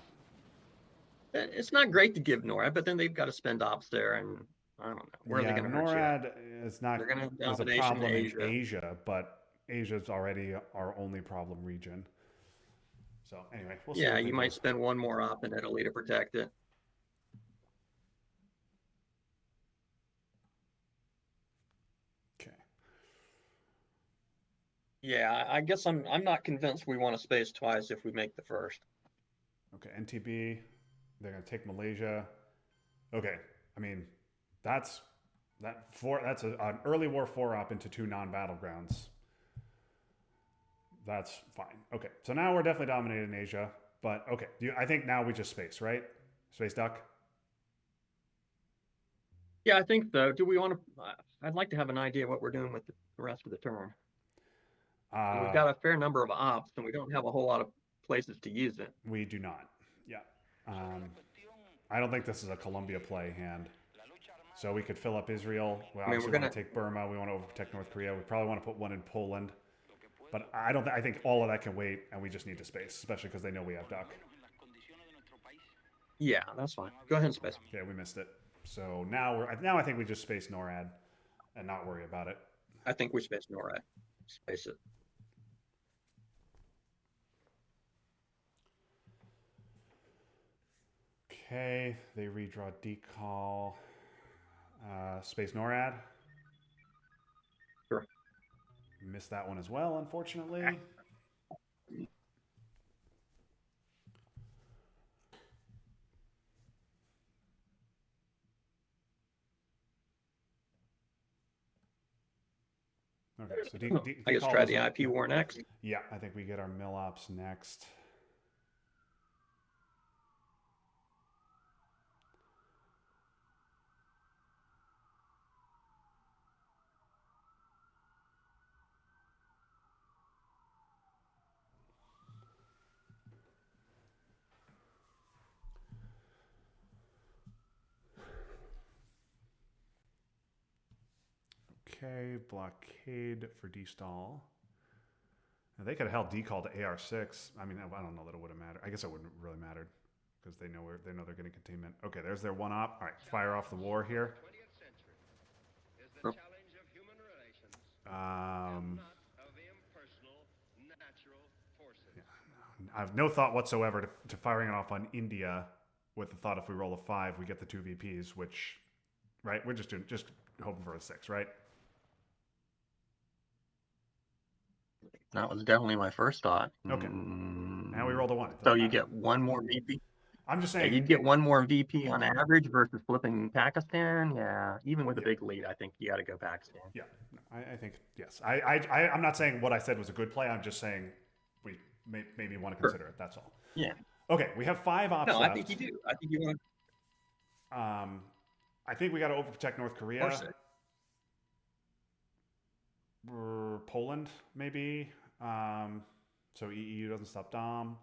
It's not great to give NORAD, but then they've got to spend ops there, and I don't know. Where are they Yeah, going to hurt you at? NORAD is not They're going to have is a domination problem in in Asia. Asia, but Asia's already our only problem region. So anyway, we'll see. Yeah, what they you do. might spend one more op in Italy to protect it. Okay. Yeah, I guess I'm not convinced we want to space twice if we make the first. Okay, NTB. They're gonna take Malaysia. Okay, I mean, that's an early war 4-op into 2 non-battlegrounds. That's fine. Okay, so now we're definitely dominated in Asia. But okay, I think now we just space, right? Space duck. Yeah, I think so. Do we want to? I'd like to have an idea what we're doing with the rest of the turn. We've got a fair number of ops, and we don't have a whole lot of places to use it. We do not. Yeah. I don't think this is a Colombia play hand. So we could fill up Israel. We obviously want to take Burma. We want to overprotect North Korea. We probably want to put one in Poland. But I don't. I think all of that can wait, and we just need to space, especially because they know we have duck. Yeah, that's fine. Go ahead and space. Okay, we missed it. So now I think we just space NORAD and not worry about it. I think we space NORAD. Space it. Okay, they redraw decall. Space NORAD. Sure. Missed that one as well, unfortunately. Okay, so I guess try the IP war next. Yeah, I think we get our mill ops next. Okay, blockade for destall. Now they could have held decall to AR6. I mean, I don't know that it would have mattered. I guess it wouldn't really mattered because they know they're getting containment. Okay, there's their 1-op. All right, fire off the war here. I have no thought whatsoever to firing it off on India with the thought if we roll a 5, we get the 2 VPs, which, right? We're just hoping for a 6, right? That was definitely my first thought. Okay. Now we rolled a 1. So you get one more VP. I'm just saying. Yeah, you'd get one more VP on average versus flipping Pakistan. Yeah, even with a big lead, I think you got to go Pakistan. Yeah, I think yes. I'm not saying what I said was a good play. I'm just saying we maybe want to consider it. That's all. Yeah. Okay, we have 5 ops left. I think you do. I think you want to. I think we got to overprotect North Korea. Poland, maybe. So EU doesn't stop Dom.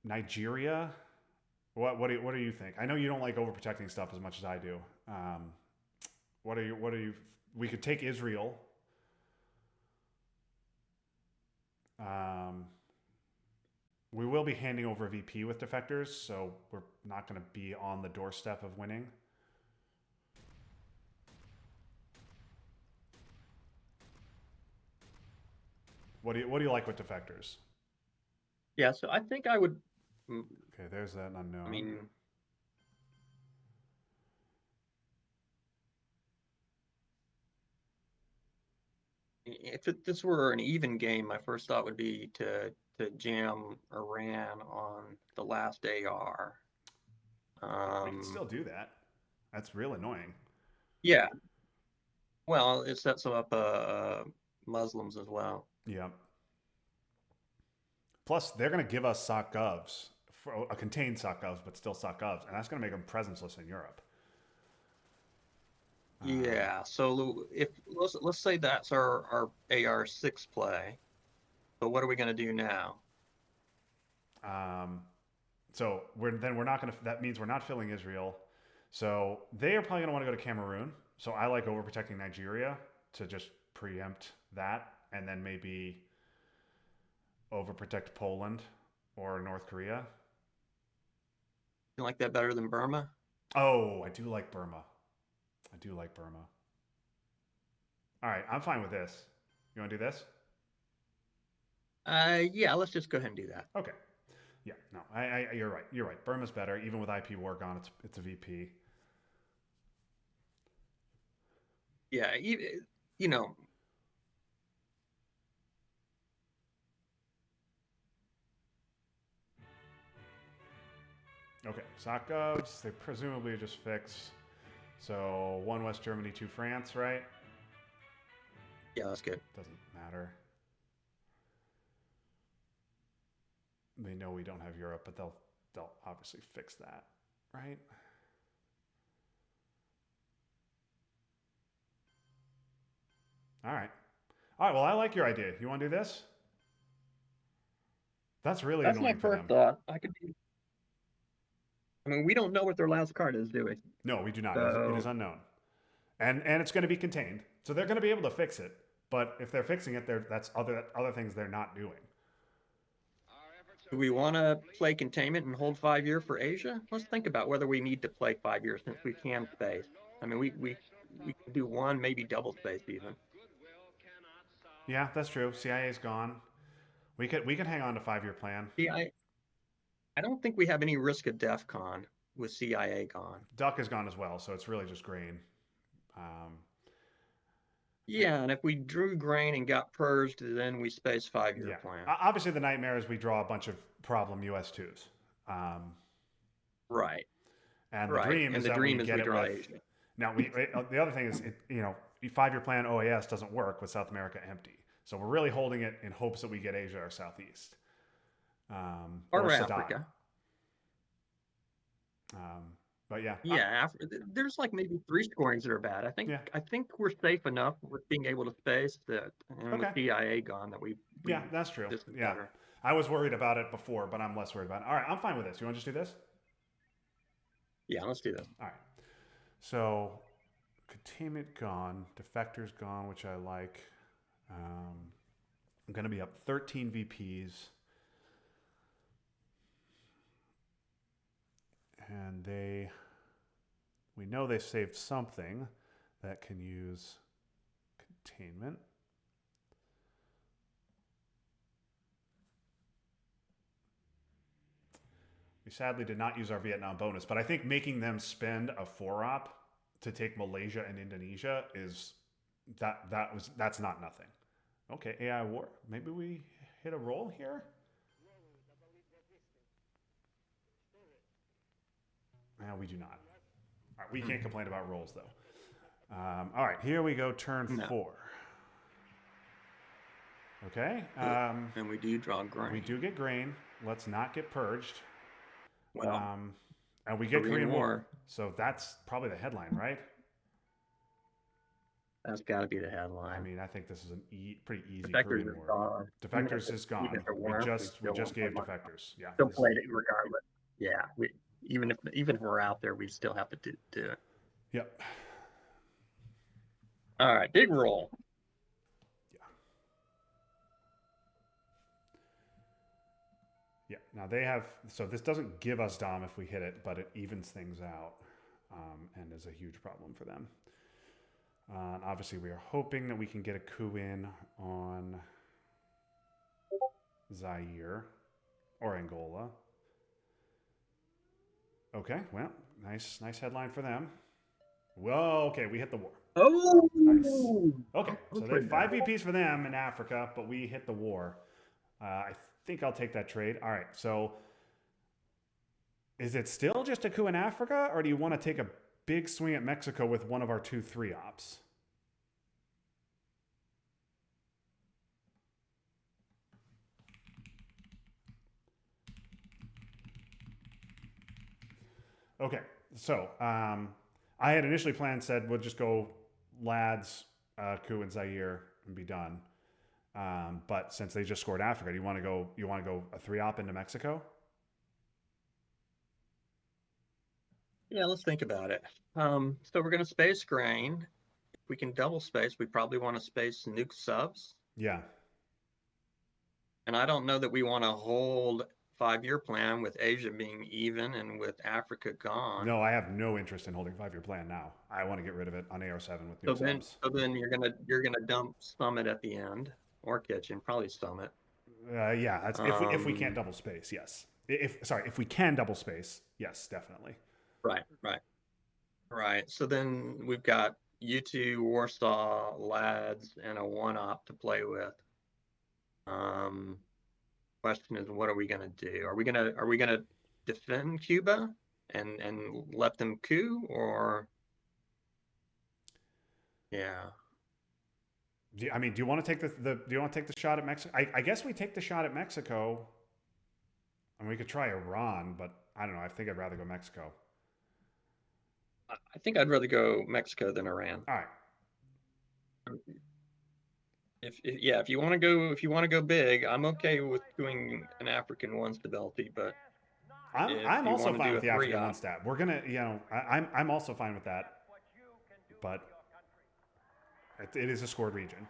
Nigeria. What do you think? I know you don't like overprotecting stuff as much as I do. What are you? We could take Israel. We will be handing over VP with defectors, so we're not going to be on the doorstep of winning. What do you like with defectors? Yeah, so I think I would. Okay, there's that unknown. I mean, if this were an even game, my first thought would be to jam Iran on the last AR. We can still do that. That's real annoying. Yeah. Well, it sets up Muslims as well. Yeah. Plus, they're going to give us SOC govs, a contained SOC govs, but still SOC govs, and that's going to make them presenceless in Europe. Yeah. So if let's say that's our AR6 play, So what are we going to do now? So we're not going to. That means we're not filling Israel. So they are probably going to want to go to Cameroon. So I like overprotecting Nigeria to just preempt that, and then maybe overprotect Poland or North Korea. You like that better than Burma? Oh, I do like Burma. I do like Burma. All right, I'm fine with this. You want to do this? Yeah, let's just go ahead and do that. Okay. Yeah, no, you're right. You're right. Burma's better. Even with IP war gone, it's a VP. Yeah, you know, Okay, SOCGovs, they presumably just fix. So 1 West Germany, 2 France, right? yeah, that's good. Doesn't matter. They know we don't have Europe, but they'll obviously fix that, right? All right. All right, well, I like your idea. You want to do this? That's really That's my annoying for first them. thought. I mean, we don't know what their last card is, do we? No, we do not. It is So, unknown. And it's going to be contained. So they're going to be able to fix it. But if they're fixing it, that's other things they're not doing. do we want to play containment and hold 5 year for Asia? Let's think about whether we need to play 5 years since we can space. I mean, we can do one, maybe double space even. Yeah, that's true. CIA's gone. We could hang on to 5-year plan. See, I don't think we have any risk of DEF CON with CIA gone. Duck is gone as well, so it's really just grain. Um, Yeah, and if we drew grain and got purged, then we space 5 year yeah. plan. Obviously, the nightmare is we draw a bunch of problem US2s. Right, And the right. dream And is the that dream we is get we it draw with. Asia. Now, the other thing is, 5-year plan OAS doesn't work with South America empty. So we're really holding it in hopes that we get Asia or Southeast. Or Saddam. Africa. But yeah. Yeah, there's like maybe 3 scorings that are bad. Yeah. I think we're safe enough with being able to space that, and Okay. with CIA gone, that we Yeah, that's true. this is Yeah. better. I was worried about it before, but I'm less worried about it. All right, I'm fine with this. You want to just do this? Yeah, let's do this. All right. So, containment gone, defectors gone, which I like. I'm going to be up 13 VPs. And we know they saved something that can use containment. We sadly did not use our Vietnam bonus, but I think making them spend a 4-op to take Malaysia and Indonesia that's not nothing. Okay, AI war. Maybe we hit a roll here. No, we do not. All right, we can't complain about rolls though. All right, here we go. Turn 4. Okay. And we do draw grain. We do get grain. Let's not get purged. Well, and we get Korean War. War. So that's probably the headline, right? That's got to be the headline. I mean, I think this is a pretty easy Defectors Korean is War. gone. Defectors is gone. Even if it We weren't, just gave defectors. Yeah. Still played it regardless. Yeah, even if we're out there, we still have to do it. Yep. All right, big roll. Yeah. Now they have, so this doesn't give us Dom if we hit it, but it evens things out, and is a huge problem for them. And obviously, we are hoping that we can get a coup in on Zaire or Angola. Okay, well, nice headline for them. Whoa, okay, we hit the war. Oh, nice. Okay, so they have 5 VPs for them in Africa, but we hit the war. I think I'll take that trade. All right, so is it still just a coup in Africa, or do you want to take a big swing at Mexico with one of our 2 3-ops? Okay, so I had initially planned, said we'll just go lads, coup, and Zaire and be done. But since they just scored Africa, do you want to go? You want to go a 3-op into Mexico? Yeah, let's think about it. So we're gonna space grain. If we can double space, we probably want to space nuke subs. Yeah. And I don't know that we want to hold 5-year plan with Asia being even and with Africa gone. No, I have no interest in holding 5-year plan now. I want to get rid of it on AR7 with So nuke then, subs. so then you're gonna dump Summit at the end, or Kitchen, probably Summit. Yeah, that's if we can't double space, yes. If we can double space, yes, definitely. Right. So then we've got U2, Warsaw, Lads, and a 1-op to play with. Question is, what are we gonna do? Are we gonna defend Cuba and let them coup, or yeah? Do you want to take do you want to take the shot at Mexico? I guess we take the shot at Mexico. And we could try Iran, but I don't know. I think I'd rather go Mexico. I think I'd rather go Mexico than Iran. All right. If you want to go big, I'm okay with doing an African one stability, but I'm you also wanna fine do with a the African 3-op. one stat. We're gonna, I'm also fine with that, but it is a scored region.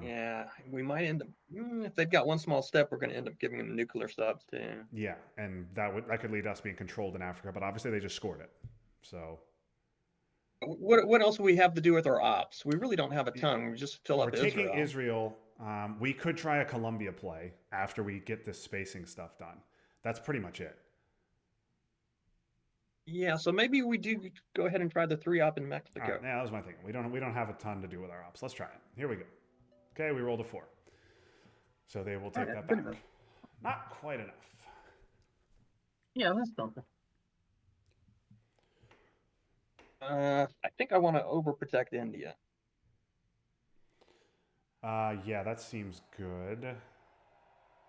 Yeah, we might end up if they've got one small step, we're going to end up giving them nuclear subs too. Yeah, and that could lead us being controlled in Africa, but obviously they just scored it. So What else do we have to do with our ops? We really don't have a ton. We just fill we're up taking Israel. Israel. We could try a Colombia play after we get this spacing stuff done. That's pretty much it. Yeah, so maybe we do go ahead and try the 3-op in All Mexico. right, yeah, that was my thinking. We don't have a ton to do with our ops. Let's try it. Here we go. Okay, we rolled a 4. So they will take that back. Not quite enough. Yeah, that's something. I think I want to overprotect India. Yeah, that seems good.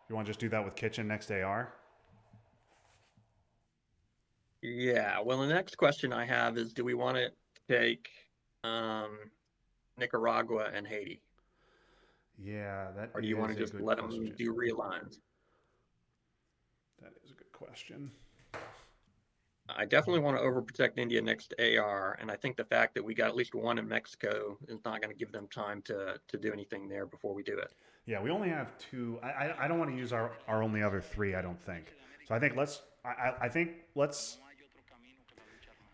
You want to just do that with Kitchen next AR? Yeah, well, the next question I have is, do we want to take Nicaragua and Haiti? Yeah, that Or do you want to just let them do realigns? That is a good question. I definitely want to overprotect India next AR, and I think the fact that we got at least one in Mexico is not going to give them time to do anything there before we do it. Yeah, we only have 2. I don't want to use our only other 3, I don't think. So I think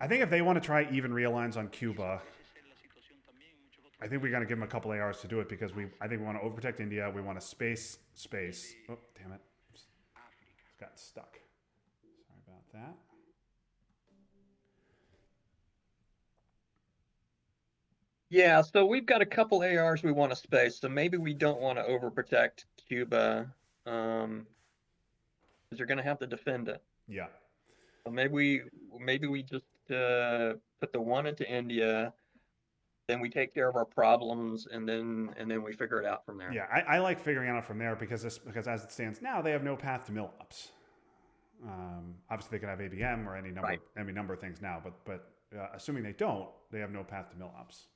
I think if they want to try even realigns on Cuba, I think we got to give them a couple ARs to do it because I think we want to overprotect India. We want to space. Oh, damn it. It's got stuck. Sorry about that. Yeah, so we've got a couple ARs we want to space, so maybe we don't want to overprotect Cuba, because you're going to have to defend it. Yeah. So maybe we just put the 1 into India, then we take care of our problems, and then we figure it out from there. Yeah, I like figuring it out from there because as it stands now, they have no path to mill-ups. Obviously, they can have ABM or any number of things now, but assuming they don't, they have no path to mill-ups.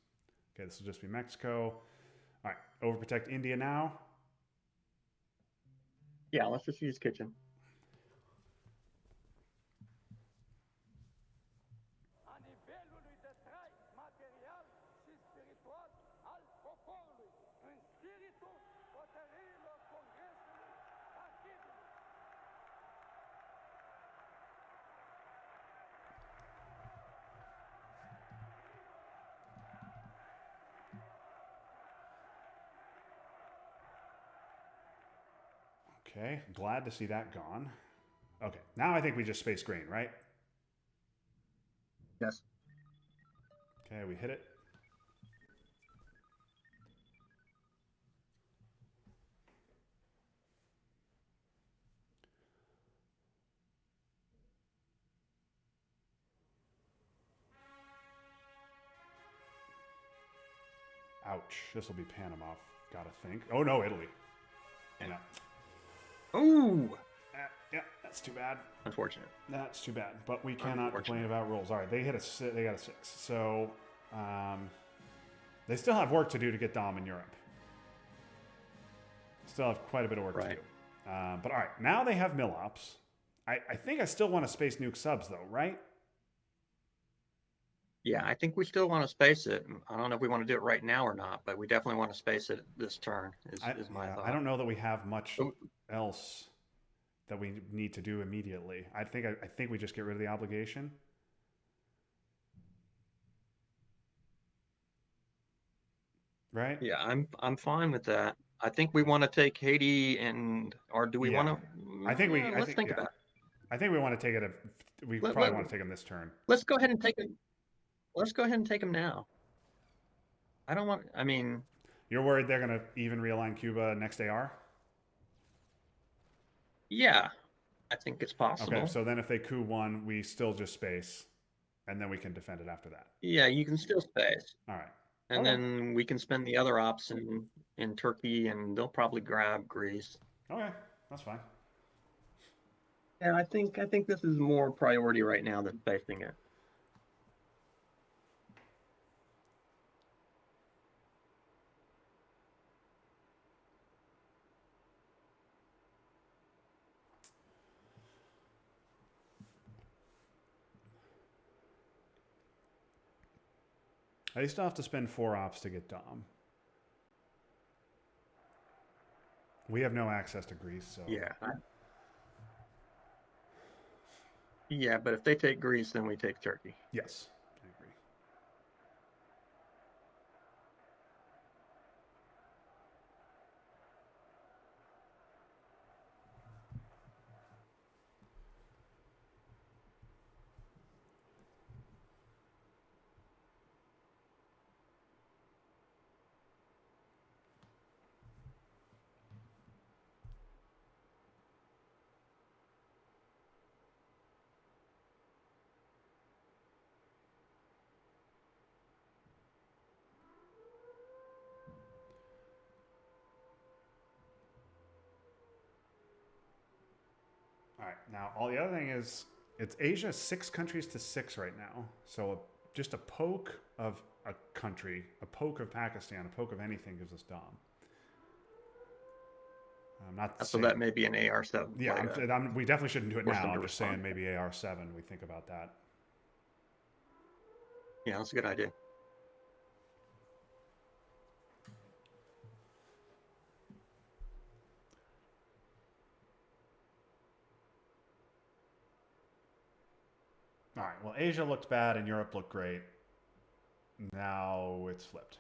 Okay, this will just be Mexico. All right, overprotect India now. Yeah, let's just use Kitchen. Okay, glad to see that gone. Okay, now I think we just space grain, right? Yes. Okay, we hit it. Ouch, this will be Panama, gotta think. Oh no, Italy. Yeah. Ooh, Yeah, that's too bad. unfortunate. That's too bad. But we cannot complain about rules. All right, they got a 6. So, They still have work to do to get Dom in Europe. Still have quite a bit of work to do. But all right, now they have Millops. I think I still want to space nuke subs though, right? Yeah, I think we still want to space it. I don't know if we want to do it right now or not, but we definitely want to space it this turn. Is my thought. I don't know that we have much Oh. else that we need to do immediately. I think we just get rid of the obligation. Right? Yeah, I'm fine with that. I think we want to take Haiti or do we Yeah. want to? I think we. Let's think about it. I think we want to take it. We probably want to take him this turn. Let's go ahead and take him. Let's go ahead and take him now. I don't want. I mean, You're worried they're going to even realign Cuba next AR? yeah, I think it's possible. Okay, so then if they coup one, we still just space, and then we can defend it after that. Yeah, you can still space, All right. and Okay. then we can spend the other ops in Turkey, and they'll probably grab Greece. Okay, that's fine. Yeah, I think this is more priority right now than spacing it. I still have to spend 4 ops to get Dom. We have no access to Greece, so Yeah. Yeah, but if they take Greece, then we take Turkey. yes, I agree. All right. Now, all the other thing is, it's Asia 6 countries to 6 right now. So just a poke of a country, a poke of Pakistan, a poke of anything gives us Dom. I'm not So saying, that may be an AR7. yeah, we definitely shouldn't do it force now. them to I'm just saying respond. maybe AR7. We think about that. Yeah, that's a good idea. All right. Well, Asia looked bad and Europe looked great. Now it's flipped.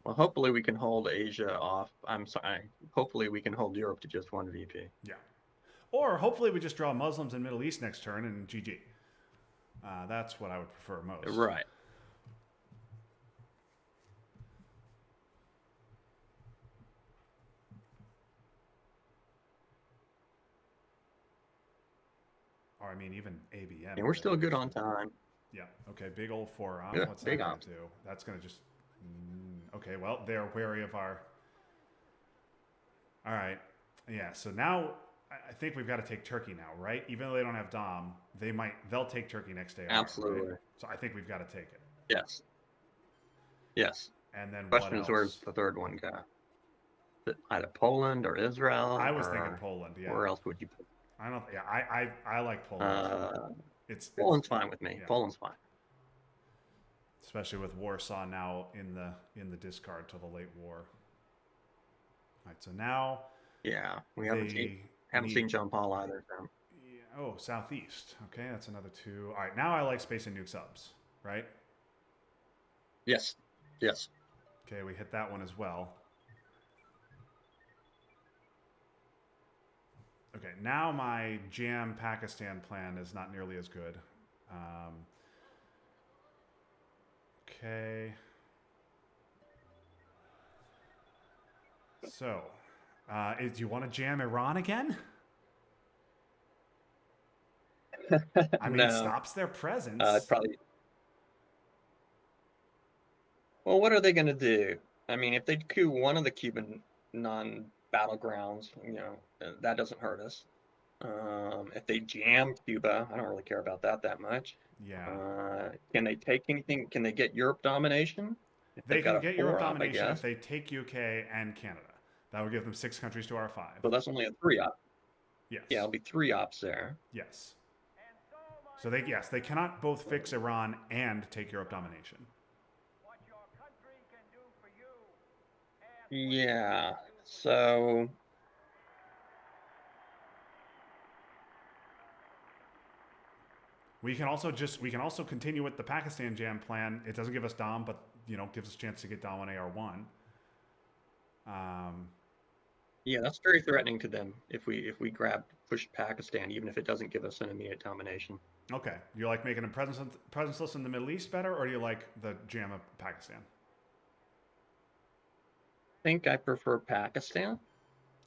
Well, hopefully we can hold Asia off. I'm sorry. Hopefully we can hold Europe to just 1 VP. Yeah. Or hopefully we just draw Muslims in Middle East next turn and GG. That's what I would prefer most. Right. Or I mean, even ABM. And we're still good on time. Yeah. Okay. Big old 4 op. Yeah, What's big that going ops. to do? That's going to just. Okay. Well, they're wary of our. All right. Yeah. So now I think we've got to take Turkey now, right? Even though they don't have Dom, they'll take Turkey next day. Absolutely. Right? So I think we've got to take it. Yes. Yes. And then Question what is, where's else? the third one go? Is it either Poland or Israel? I was thinking Poland. Yeah. Where else would you put? I don't. Yeah. I like Poland. It's Poland's fine with me. Yeah. Poland's fine. Especially with Warsaw now in the discard till the late war. All right. So now. Yeah, we haven't seen need- John Paul either. So. Yeah, oh, Southeast. Okay, that's another 2. All right, now I like space and nuke subs, right? Yes. Yes. Okay, we hit that one as well. Okay, now my Jam Pakistan plan is not nearly as good. Okay. So, do you want to jam Iran again? I mean, No. it stops their presence. Probably. Well, what are they going to do? I mean, if they coup one of the Cuban non-battlegrounds, that doesn't hurt us. If they jam Cuba, I don't really care about that much. Yeah. Can they take anything? Can they get Europe domination? If They they've got can a get Europe 4-op, I domination if guess. they take UK and Canada. That would give them 6 countries to our 5. So that's only a 3-op. Yes. Yeah, it'll be 3-ops there. Yes. So they cannot both fix Iran and take Europe domination. Yeah. So We can also continue with the Pakistan jam plan. It doesn't give us Dom, but gives us a chance to get Dom on AR1. yeah, that's very threatening to them if we push Pakistan, even if it doesn't give us an immediate domination. Okay. Do you like making a presenceless in the Middle East better, or do you like the jam of Pakistan? I think I prefer Pakistan.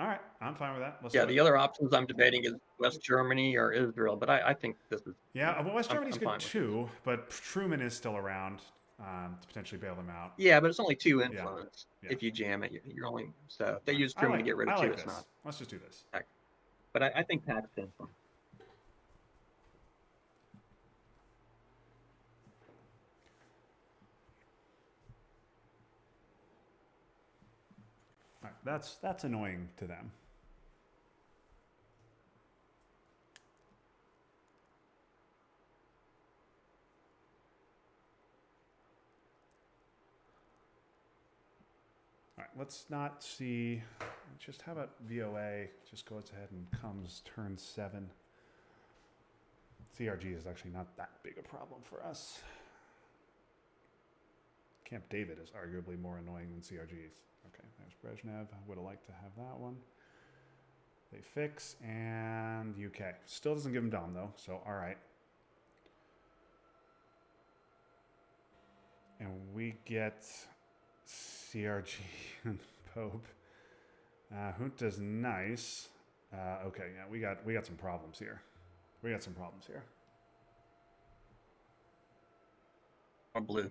All right, I'm fine with that. Let's Yeah, do the it. other options I'm debating is West Germany or Israel, but I think this is. Yeah, well, West I'm Germany's fine good with this. too, but Truman is still around to potentially bail them out. Yeah, but it's only 2 influence. Yeah. If you jam it, you're only so if they use Truman to get rid I of like 2, it's this. not. Let's just do this. But I think Pakistan's fine. All right, that's annoying to them. All right, let's not see. Just how about VOA? Just goes ahead and comes turn 7. CRG is actually not that big a problem for us. Camp David is arguably more annoying than CRGs. Okay, there's Brezhnev. I would have liked to have that one. They fix, and UK. Still doesn't give him Dom, though, so all right. And we get CRG and Pope. Junta's nice. Okay, yeah, we got some problems here. Or blue.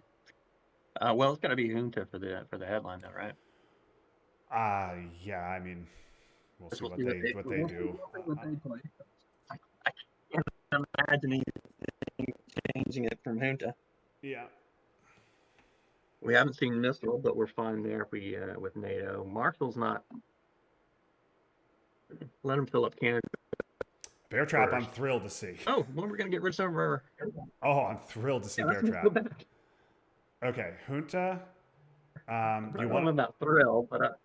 Well, it's got to be Junta for the headline, though, right? Yeah. I mean, we'll see what see they do. I can't imagine anything changing it from Junta. Yeah. We haven't seen missile, but we're fine there if we with NATO. Marshall's not. Let him fill up Canada. Bear Trap, first. I'm thrilled to see. Oh, well, we're gonna get rid of some of our. Oh, I'm thrilled to see Bear Trap. Okay, Junta. You want about thrilled, but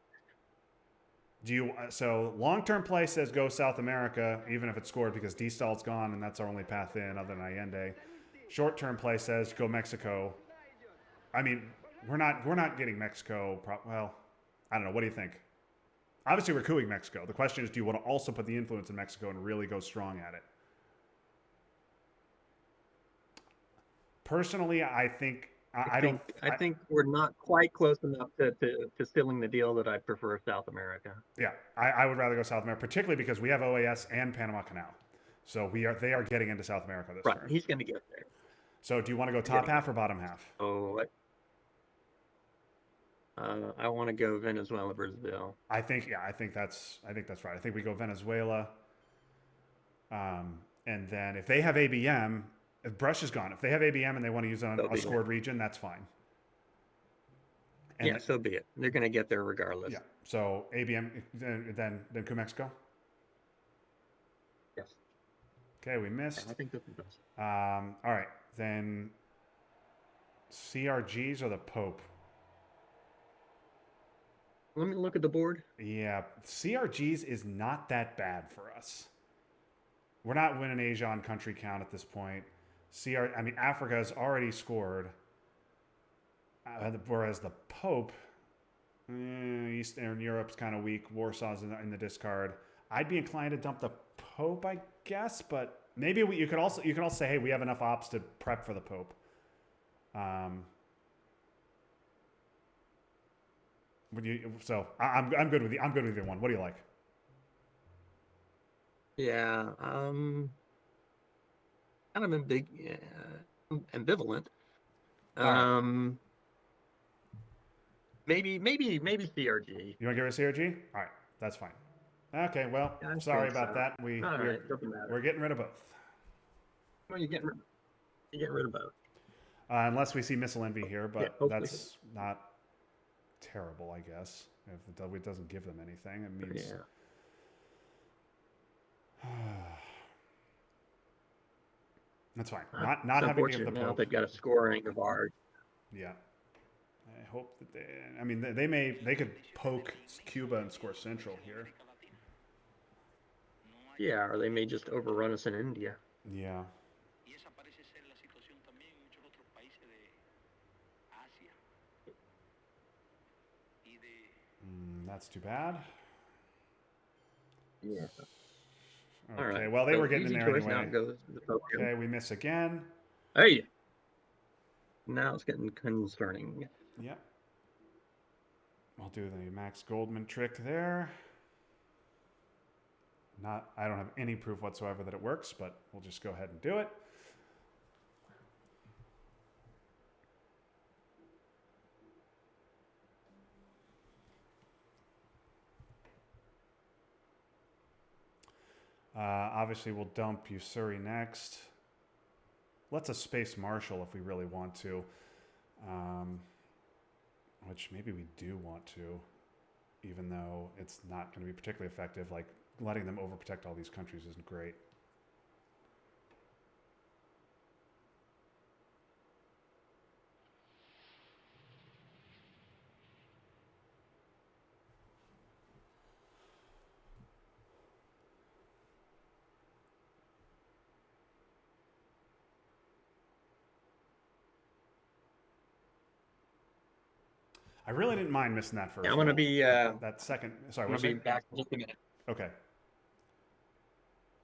do you? So long-term play says go South America, even if it's scored because D-Stall's gone and that's our only path in, other than Allende. Short-term play says go Mexico. I mean, we're not getting Mexico. Well, I don't know. What do you think? Obviously, we're cooing Mexico. The question is, do you want to also put the influence in Mexico and really go strong at it? Personally, I think I think we're not quite close enough to sealing the deal that I prefer South America. Yeah, I would rather go South America, particularly because we have OAS and Panama Canal, so they are getting into South America this turn. He's going to get there. So, do you want to go top half or bottom half? Oh, I want to go Venezuela, Brazil. I think that's right. I think we go Venezuela, and then if they have ABM. If Brush is gone, if they have ABM and they want to use a scored region, that's fine. And so be it. They're going to get there regardless. Yeah. So ABM, then coup Mexico. Yes. Okay, we missed. I think this is best. All right, then CRGs or the Pope. Let me look at the board. Yeah, CRGs is not that bad for us. We're not winning Asia on country count at this point. Africa has already scored, whereas the Pope, Eastern Europe's kind of weak. Warsaw's in the discard. I'd be inclined to dump the Pope, I guess, but maybe you could also say, hey, we have enough ops to prep for the Pope. I'm good with I'm good with either one. What do you like? Yeah, kind of ambivalent. Maybe CRG. You want to give it a CRG? All right, that's fine. Okay, well, Yeah, I sorry think about so. that. All right, doesn't matter. We're getting rid of both. Well, you get rid of both. Unless we see Missile Envy here, Yeah, but hopefully. that's not terrible, I guess. If it doesn't give them anything, it means. Yeah. That's fine. It's Not having to give the unfortunate now Pope. they've got a scoring of ours. Yeah. I hope that they. I mean, they could poke Cuba and score Central here. Yeah, or they may just overrun us in India. Yeah. That's too bad. Yeah. Okay. All right. Well, they So were getting in easy there choice. Now anyway. it goes to the Pope. Okay, we miss again. Hey. Now it's getting concerning. Yep. I'll do the Max Goldman trick there. I don't have any proof whatsoever that it works, but we'll just go ahead and do it. Obviously, we'll dump Usuri next. Let's a Space Marshal if we really want to. Which maybe we do want to, even though it's not going to be particularly effective. Like, letting them overprotect all these countries isn't great. I really didn't mind missing that first. Yeah, I'm gonna be. That second. Sorry, I'm what's gonna be it? back in just a minute. Okay.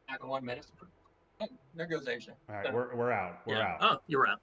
Back in 1 minute. Oh, there goes Asia. All right, we're out. We're out. Oh, you're out.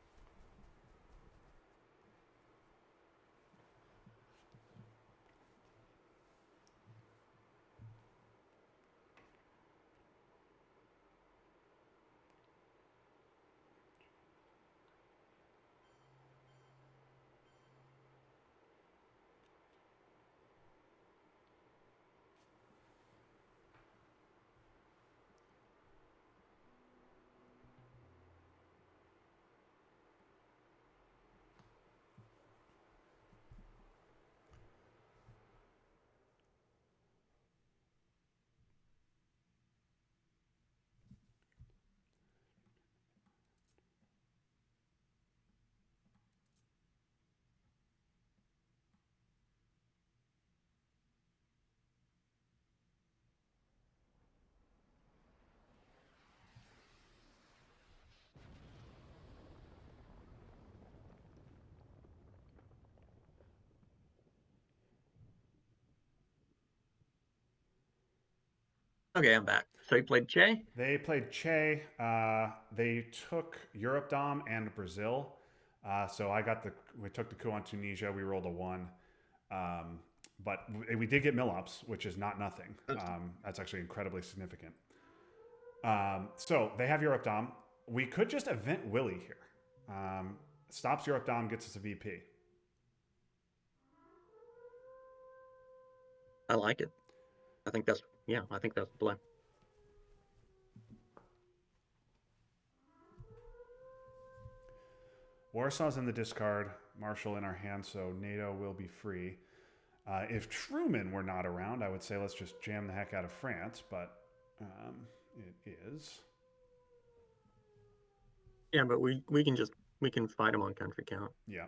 Okay, I'm back. So you played Che? They played Che. They took Europe Dom and Brazil. So we took the coup on Tunisia. We rolled a 1. But we did get Millops, which is not nothing. That's actually incredibly significant. So they have Europe Dom. We could just event Willie here. Stops Europe Dom, gets us a VP. I like it. I think that's the play. Warsaw's in the discard, Marshall in our hand, so NATO will be free. If Truman were not around, I would say let's just jam the heck out of France, but it is. Yeah, but we can fight them on country count. Yeah.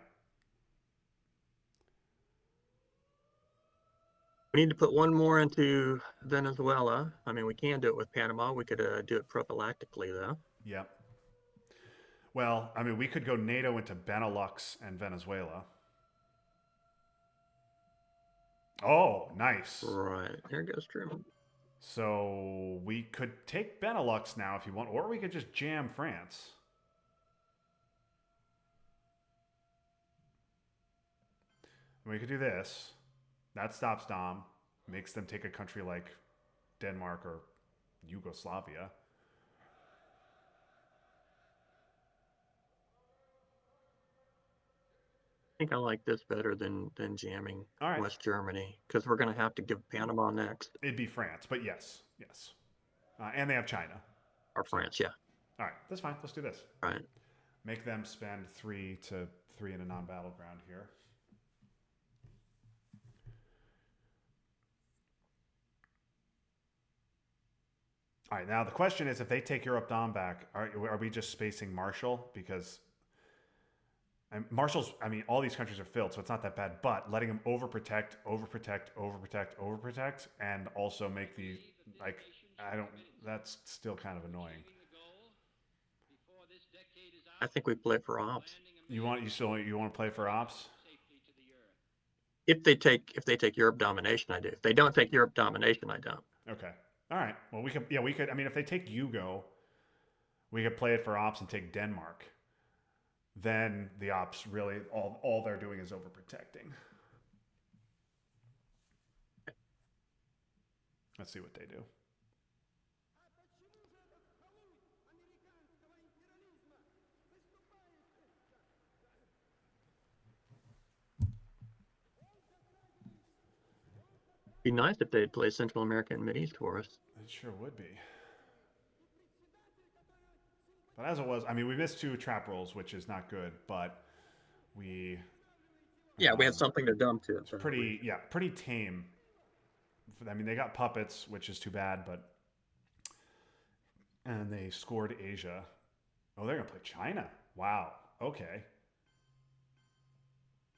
We need to put one more into Venezuela. I mean, we can do it with Panama. We could do it prophylactically, though. Yep. Well, I mean, we could go NATO into Benelux and Venezuela. Oh, nice. Right. There goes Truman. So we could take Benelux now if you want, or we could just jam France. We could do this. That stops Dom, makes them take a country like Denmark or Yugoslavia. think I like this better than jamming All right. West Germany, because we're going to have to give Panama next, It'd be France, but yes. And they have China. or France, yeah. All right, that's fine. Let's do this. Right. Make them spend 3 to 3 in a non-battleground here. All right, now the question is, if they take Europe Dom back, are we just spacing Marshall? Because Marshall's, I mean, all these countries are filled, so it's not that bad. But letting them overprotect, and also make the, like, that's still kind of annoying. I think we play for ops. You want to play for ops? If they take Europe domination, I do. If they don't take Europe domination, I don't. Okay. All right. Well, we could. I mean, if they take Yugo, we could play it for ops and take Denmark. Then the ops really all they're doing is overprotecting. Let's see what they do. Be nice if they'd play Central America and Mideast for us. It sure would be. But as it was, I mean, we missed 2 trap rolls, which is not good, but we... Yeah, we had something to dump to. It's pretty tame. I mean, they got puppets, which is too bad, but... And they scored Asia. Oh, they're going to play China. Wow. Okay.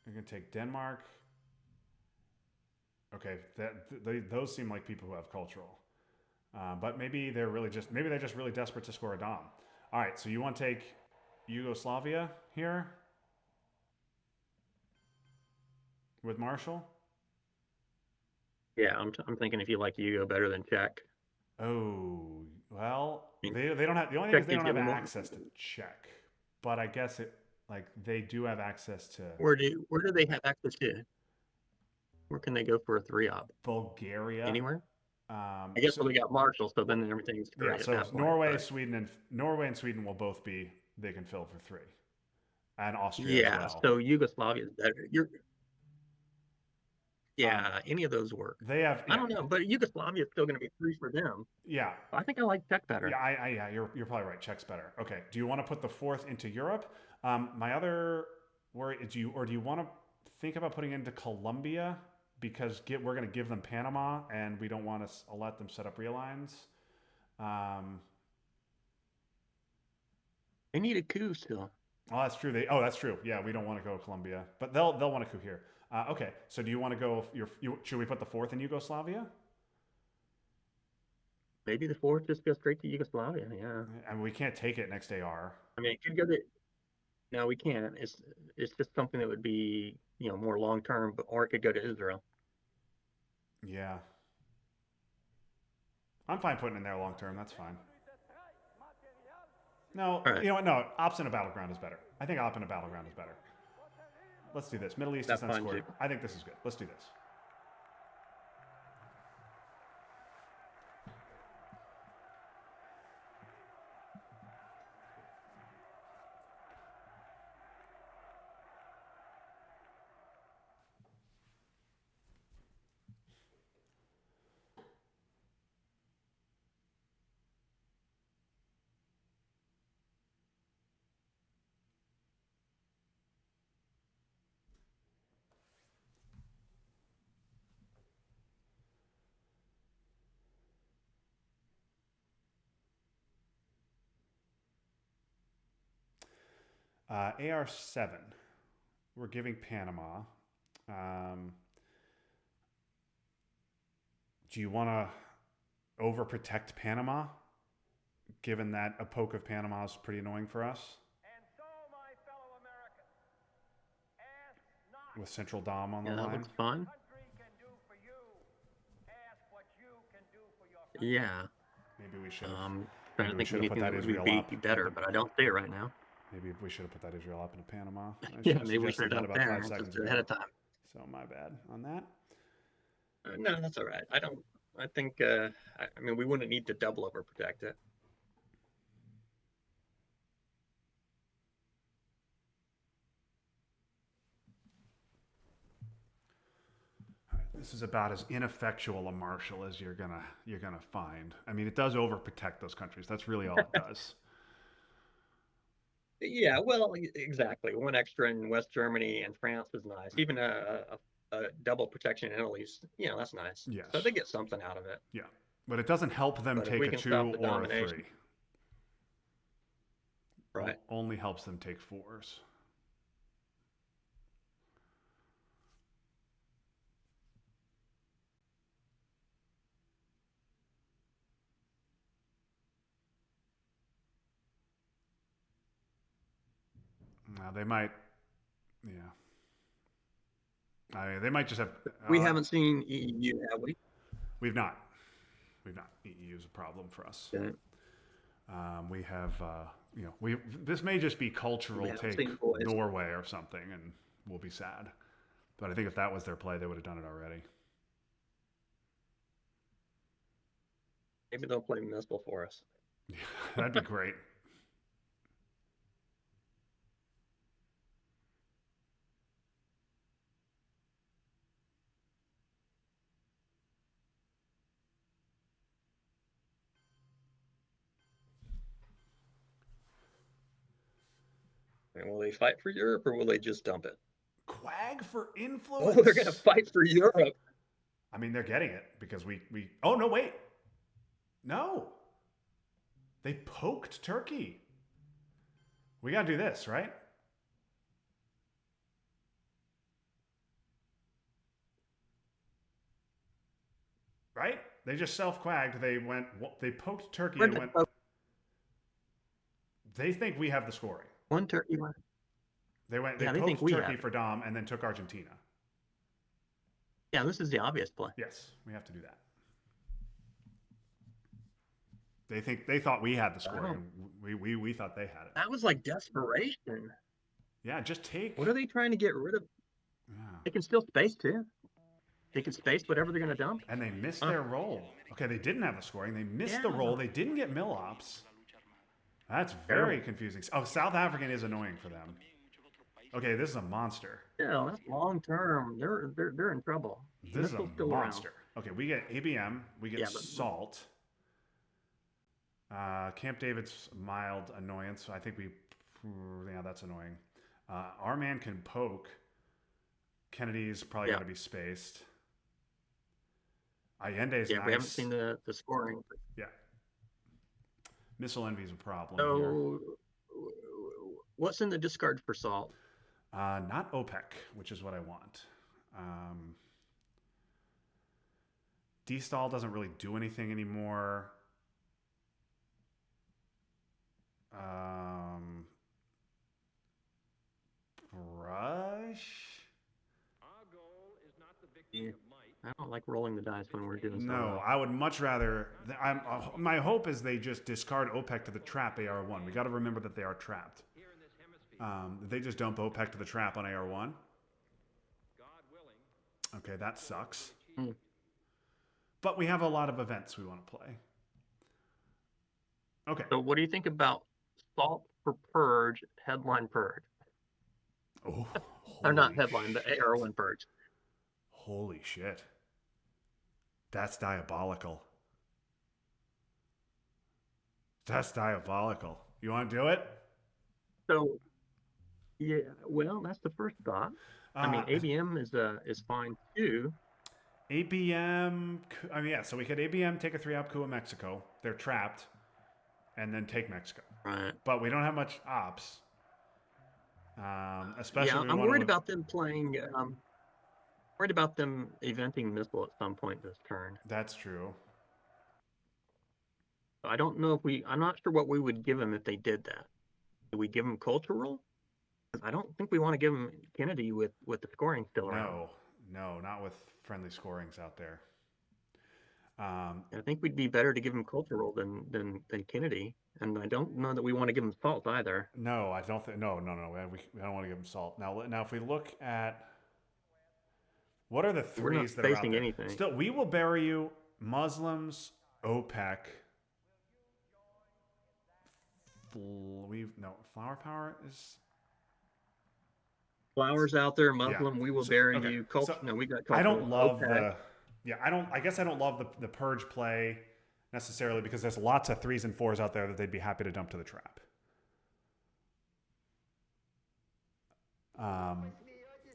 They're going to take Denmark. Okay, those seem like people who have cultural. But maybe they're just really desperate to score a Dom. All right, so you want to take Yugoslavia here with Marshall? Yeah, I'm thinking if you like Yugo better than Czech. Oh, well, they don't have, the only thing is they don't have access to Czech. But I guess they do have access to... Where do they have access to? Where can they go for a 3-op? Bulgaria. Anywhere? I guess we got Marshall, so then everything's great. Yeah, so Norway and Sweden will both be, they can fill for 3. And Austria as well. So Yugoslavia is better. Any of those work. They have. I don't know, but Yugoslavia is still going to be 3 for them. Yeah. I think I like Czech better. Yeah, you're probably right. Czech's better. Okay. Do you want to put the 4th into Europe? My other worry, do you want to think about putting into Colombia? Because we're going to give them Panama, and we don't want to let them set up realigns. They need a coup still. Oh, that's true. That's true. Yeah, we don't want to go Colombia, but they'll want a coup here. Okay, so do you want to go? Should we put the 4th in Yugoslavia? Maybe the 4th just goes straight to Yugoslavia. Yeah. I mean, we can't take it next AR. I mean, it could go to. No, we can't. It's just something that would be more long term, or it could go to Israel. Yeah. I'm fine putting it in there long term. That's fine. No, right. You know what? No, ops in a battleground is better. I think op in a battleground is better. Let's do this. Middle East is unscored. I think this is good. Let's do this. AR7. We're giving Panama. Do you want to overprotect Panama, given that a poke of Panama is pretty annoying for us? And so, my fellow Americans, ask not with Central Dom on the line. That looks fun. Can do for you. Ask what you can do for your country. Yeah. Maybe we should. Trying to think of anything that would be better, but I don't see it right now. Maybe we should have put that Israel up into Panama. Yeah, maybe we should have done that about 5 seconds ahead of time. So my bad on that. No, that's all right. I think. I mean, we wouldn't need to double overprotect it. This is about as ineffectual a marshal as you're gonna find. I mean, it does overprotect those countries. That's really all it does. Yeah, well, exactly. One extra in West Germany and France is nice. Even a double protection in Italy's, that's nice. Yes. So they get something out of it. Yeah, but it doesn't help them But if take we a can 2 stop the or a domination, 3. right? Only helps them take 4s. Now they might, yeah. I mean, they might just have. We haven't seen EU, have we? We've not. We've not. EU is a problem for us. Okay. We have, this may just be cultural. We haven't Take seen boys. Norway or something, and we'll be sad. But I think if that was their play, they would have done it already. Maybe they'll play missile for us. That'd be great. And will they fight for Europe or will they just dump it? Quag for Oh, influence. they're gonna fight for Europe. I mean, they're getting it because we. Oh no! Wait. No. They poked Turkey. We gotta do this, right? Right? They just self-quagged. They poked Turkey and went. They think we have the scoring. One Turkey one. They went. Yeah, They they think poked we Turkey have. for Dom and then took Argentina. Yeah, this is the obvious play. Yes, we have to do that. They thought we had the scoring. And we thought they had it. That was like desperation. Yeah, just take. What are they trying to get rid of? Yeah. They can still space too. They can space whatever they're gonna dump. And they missed their roll. Okay, they didn't have the scoring. They missed the Yeah. roll. They didn't get mill ops. That's very confusing. Oh, South African is annoying for them. Okay, this is a monster. Yeah, that's long term. They're in trouble. This is a Missile's still monster. Okay, we get ABM. We get Yeah, but- Salt. Camp David's mild annoyance. I think yeah, that's annoying. Our man can poke. Kennedy's probably got to be spaced. Allende's Yeah, nice. we haven't seen the scoring. Yeah. Missile envy is a problem. So, what's in the discard for Salt? Not OPEC, which is what I want. D-stall doesn't really do anything anymore. Brush? Our goal is not the victory Yeah. of might. I don't like rolling the dice when we're doing No, I would much rather. My hope is they just discard OPEC to the trap AR1. We got to remember that they are trapped. Here in this hemisphere, They just dump OPEC to the trap on AR1. God willing, Okay, that sucks. Hmm. But we have a lot of events we want to play. Okay. So, what do you think about Salt for Purge, headline Purge? Oh, Or not holy headline, but shit. AR1 Purge. Holy shit. That's diabolical. That's diabolical. You want to do it? So, yeah, well, that's the first thought. I mean, ABM is fine too. ABM. I mean, yeah. So we could ABM take a 3-op coup in Mexico. They're trapped, and then take Mexico. Right. But we don't have much ops. Especially. Yeah, we I'm wanna- worried about them playing. Worried about them eventing missile at some point this turn. That's true. I don't know if I'm not sure what we would give them if they did that. Do we give them cultural? 'Cause I don't think we want to give them Kennedy with the scoring still around. No, not with friendly scorings out there. I think we'd be better to give them cultural than Kennedy. And I don't know that we want to give them Salt either. No, I don't think. No. We don't want to give them Salt. Now, if we look at what are the We're not threes that are out facing there? anything. Still, we will bury you. Muslims, OPEC. Flower power is. Flowers out there, Muslim, we will So- bury okay, you. Culture, so no, we got I cultural. don't love okay. I guess I don't love the purge play necessarily because there's lots of 3s and 4s out there that they'd be happy to dump to the trap.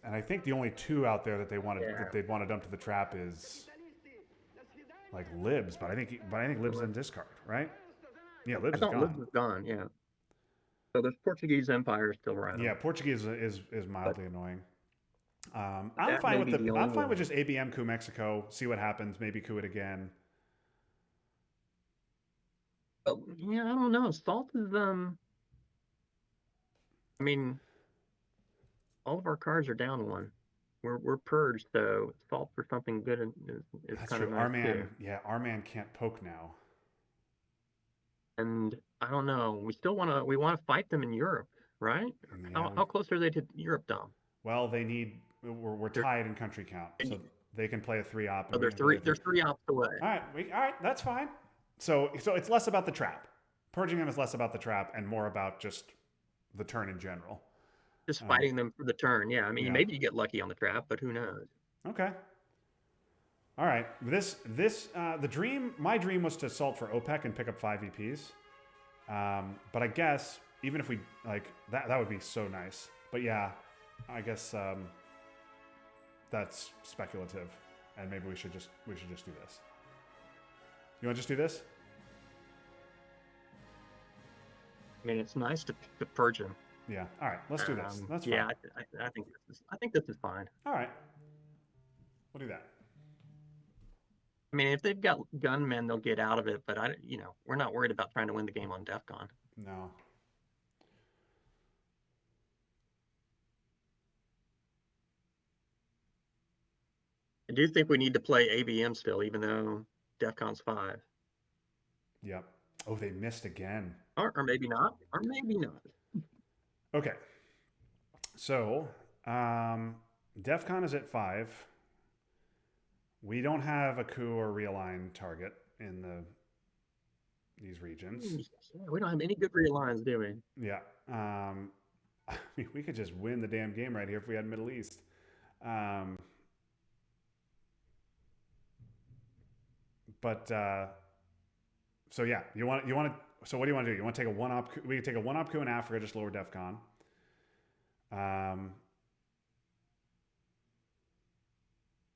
And I think the only 2 out there that they'd want to dump to the trap is like Libs, but I think Libs in discard, right? Yeah, Libs I is thought gone. Libs was gone. Yeah. So there's Portuguese Empire still around. Yeah, Portuguese is mildly annoying. I'm that fine may with be the only I'm fine with one. just ABM coup Mexico. See what happens. Maybe coup it again. But, yeah, I don't know. Salt is I mean, all of our cards are down 1. We're purged, so salt for something good is That's kind true. of nice too. Our man can't poke now. And I don't know. We want to fight them in Europe, right? Yeah, How close are they to Europe, Dom? well, we're tied in country count, so they can play a 3-op. Oh, they're 3 ops away. All right, that's fine. So it's less about the trap. Purging them is less about the trap and more about just the turn in general. Just fighting them for the turn. Yeah, I mean, Yeah. maybe you get lucky on the trap, but who knows? Okay. All right. My dream was to salt for OPEC and pick up 5 EPs. But I guess even if we like that would be so nice. But yeah, I guess that's speculative, and maybe we should just do this. You want to just do this? I mean, it's nice to purge them. Yeah. All right. Let's do this. That's fine. Yeah, I think this is fine. All right. We'll do that. I mean, if they've got gunmen, they'll get out of it. But we're not worried about trying to win the game on DEF CON. No. I do think we need to play ABM still, even though DEF CON's 5. Yep. Oh, they missed again. Or maybe not. Or maybe not. Okay. So, DEF CON is at 5. We don't have a coup or realign target in these regions. We don't have any good realigns, do we? Yeah. I mean, we could just win the damn game right here if we had Middle East. So yeah, so what do you want to do? You want to take a 1-op coup? We could take a 1-op coup in Africa, just lower DEF CON.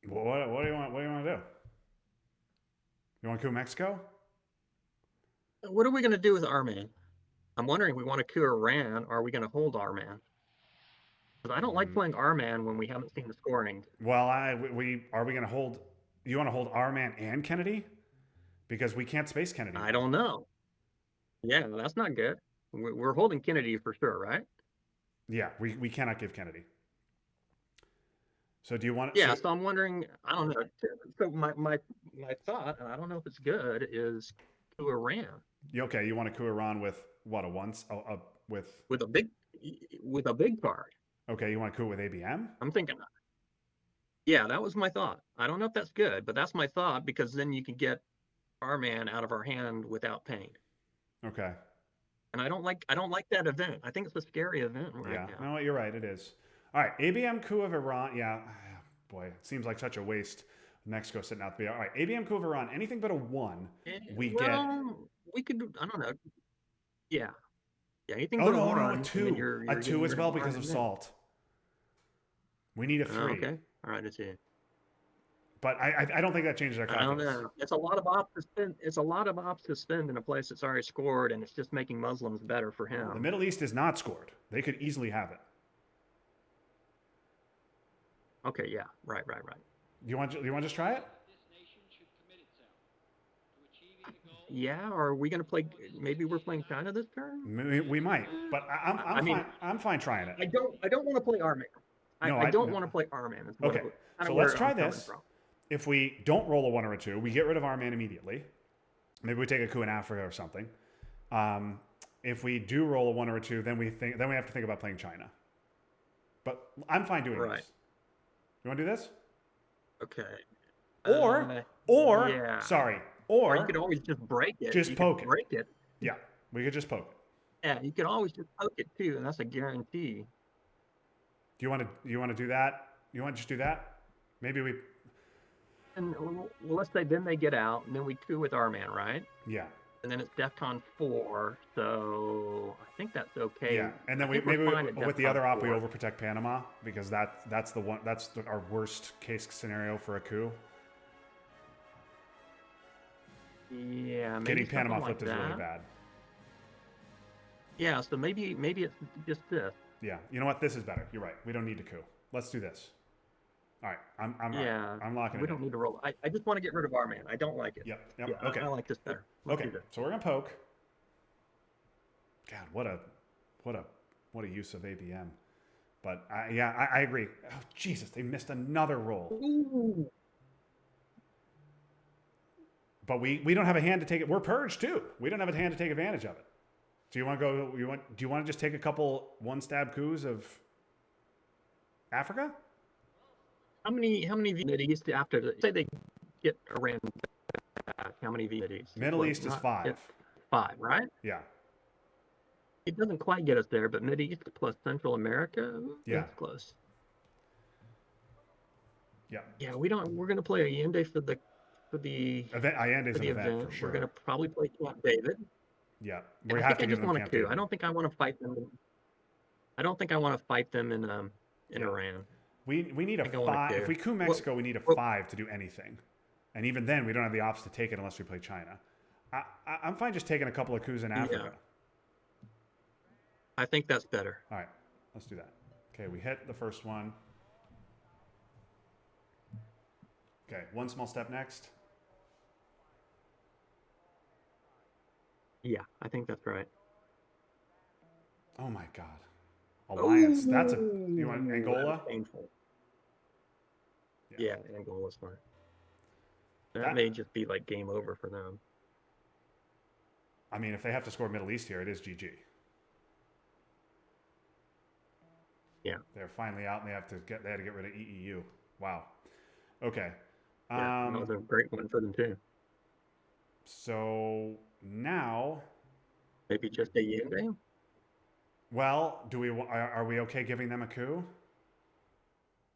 What do you want to do? You want to coup Mexico? What are we going to do with Arman? I'm wondering if we want to coup Iran, or are we going to hold Arman? Because I don't like playing Arman when we haven't seen the scoring. Well, are we going to hold? You want to hold Arman and Kennedy? Because we can't space Kennedy. I don't know. Yeah, that's not good. We're holding Kennedy for sure, right? Yeah, we cannot give Kennedy. So do you want? Yeah, so I'm wondering. I don't know. So my thought, and I don't know if it's good, is coup Iran. Okay, you want to coup Iran with what? With a big card. Okay, you want to coup with ABM? I'm thinking. Yeah, that was my thought. I don't know if that's good, but that's my thought, because then you can get Arman out of our hand without pain. Okay. And I don't like that event. I think it's a scary event right now. No, you're right. It is. All right, ABM coup of Iran. Yeah, boy, it seems like such a waste. Mexico sitting out the. All right, ABM coup of Iran. Anything but a 1, we could. I don't know. Yeah. Anything Oh but no, a 1. a 2. You're a 2 as well because of in. salt. We need a 3. Okay. All right, it's it. But I don't think that changes our confidence. I don't know. It's a lot of ops to spend. It's a lot of ops to spend in a place that's already scored, and it's just making Muslims better for him. The Middle East is not scored. They could easily have it. Okay. Yeah. Right. You want to just try it? Yeah. Or are we going to play? Maybe we're playing China this turn. We might, but I'm fine trying it. I don't want to play Arman. I don't want to play Arman. Okay. So let's try this. If we don't roll a 1 or a 2, we get rid of Arman immediately. Maybe we take a coup in Africa or something. If we do roll a 1 or a 2, then we have to think about playing China. But I'm fine doing this. You want to do this? Okay. Or you could always just break it. Just poke it. Break it. Yeah, we could just poke it. Yeah, you could always just poke it too, and that's a guarantee. Do you want to do that? You want to just do that? Maybe we. And well, let's say then they get out, and then we coup with our man, right? Yeah. And then it's DEFCON 4, so I think that's okay. Yeah, and then I we think we're maybe fine at with the DEFCON other op we 4. overprotect Panama because that's the one our worst case scenario for a coup. Yeah, maybe Getting something Panama like flipped is really that. bad. Yeah, so maybe it's just this. Yeah, you know what? This is better. You're right. We don't need to coup. Let's do this. All right, I'm Yeah, right. I'm locking we it don't in. need to roll. I just want to get rid of our man. I don't like it. Yep. Yeah, Okay. I like this better. Let's Okay. do this. So we're gonna poke. God, what a use of ABM. But I agree. Oh Jesus, they missed another roll. Ooh. But we don't have a hand to take it. We're purged too. We don't have a hand to take advantage of it. Do you want to go? Do you want to just take a couple one stab coups of Africa? How many VMIDs after say they get Iran back? How many VMIDs? Middle East is 5. 5, right? Yeah. It doesn't quite get us there, but Mid East plus Central America, Yeah. that's close. Yeah. Yeah, we're gonna play Allende for the Allende's an event for sure. We're gonna probably play Camp David. Yeah. I think I just want to coup. I don't think I want to fight them. I don't think I want to fight them in Iran. We need a 5. If we coup Mexico, we need a 5 to do anything. And even then, we don't have the ops to take it unless we play China. I'm fine just taking a couple of coups in Africa. Yeah. I think that's better. All right, let's do that. Okay, we hit the first one. Okay, one small step next. Yeah, I think that's right. Oh my God. Alliance. That's a. You want Ooh, Angola? that's painful. Yeah. Yeah, Angola's fine. That That- may just be like game over for them. I mean, if they have to score Middle East here, it is GG. Yeah. They're finally out, and they had to get rid of EEU. Wow. Okay. Yeah, that was a great one for them too. So now, Maybe just Allende. well, are we okay giving them a coup?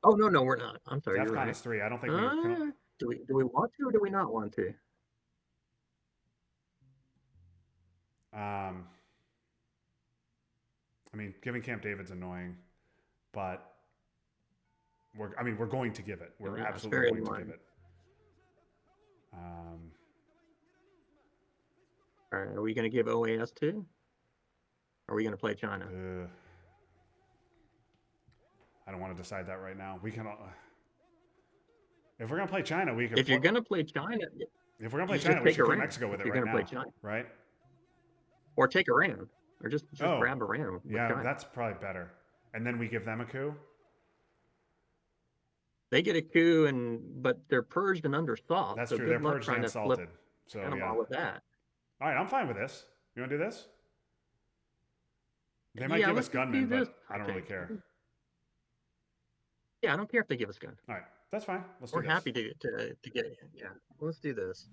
Oh no, we're not. I'm sorry. You're DEFCON right. is 3. I don't think we can. Do we want to or do we not want to? I mean, giving Camp David's annoying, but we're going to give it. We're Yeah, it's absolutely very going to annoying. give it. All right, are we going to give OAS too? Or are we going to play China? I don't want to decide that right now. We can. If we're gonna play China, we can. If you're going to play China, if we're gonna play you China, just we take should play Iran. Mexico with If it you're right gonna now, play China. right? or take Iran, or just Oh. grab Iran. with Yeah, China. that's probably better. And then we give them a coup. They get a coup, but they're purged and undersalt. That's so true. good They're luck purged trying and to flip assaulted. So Panama yeah. with that. All right, I'm fine with this. You want to do this? They might Yeah, give let's us just do gunmen, this, but I don't I really think. care. Yeah, I don't care if they give us guns. All right, that's fine. Let's We're do this. happy to get it. Yeah, let's do this.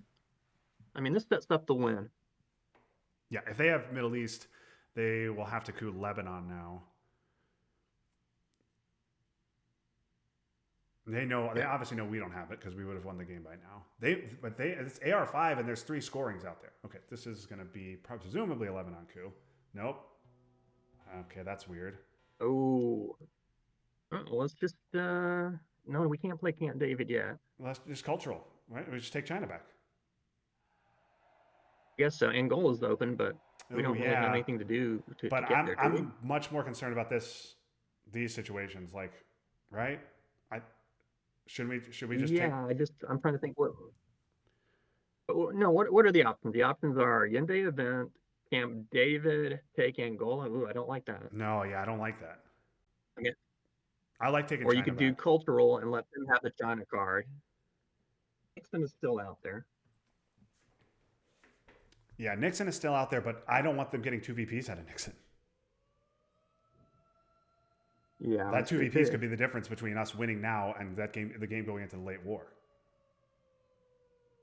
I mean, this sets up the win. Yeah, if they have Middle East, they will have to coup Lebanon now. They know. They Yeah. obviously know we don't have it because we would have won the game by now. It's AR5 and there's 3 scorings out there. Okay, this is going to be presumably a Lebanon coup. Nope. Okay, that's weird. Oh, let's just no, we can't play Camp David yet. Well, that's just cultural, right? We just take China back. I guess Angola's open, but we Ooh, don't really have anything to do to But get there. Do we? I'm much more concerned about these situations. Like, right? Should we just take? Yeah, I'm trying to think what are the options? The options are Allende event, Camp David, take Angola. Ooh, I don't like that. No, yeah, I don't like that. Okay. I like taking. Or China you could do back. cultural and let them have the China card. Nixon is still out there. Yeah, Nixon is still out there, but I don't want them getting 2 VPs out of Nixon. Yeah, That 2 VPs could be the difference between us winning now and the game going into the late war.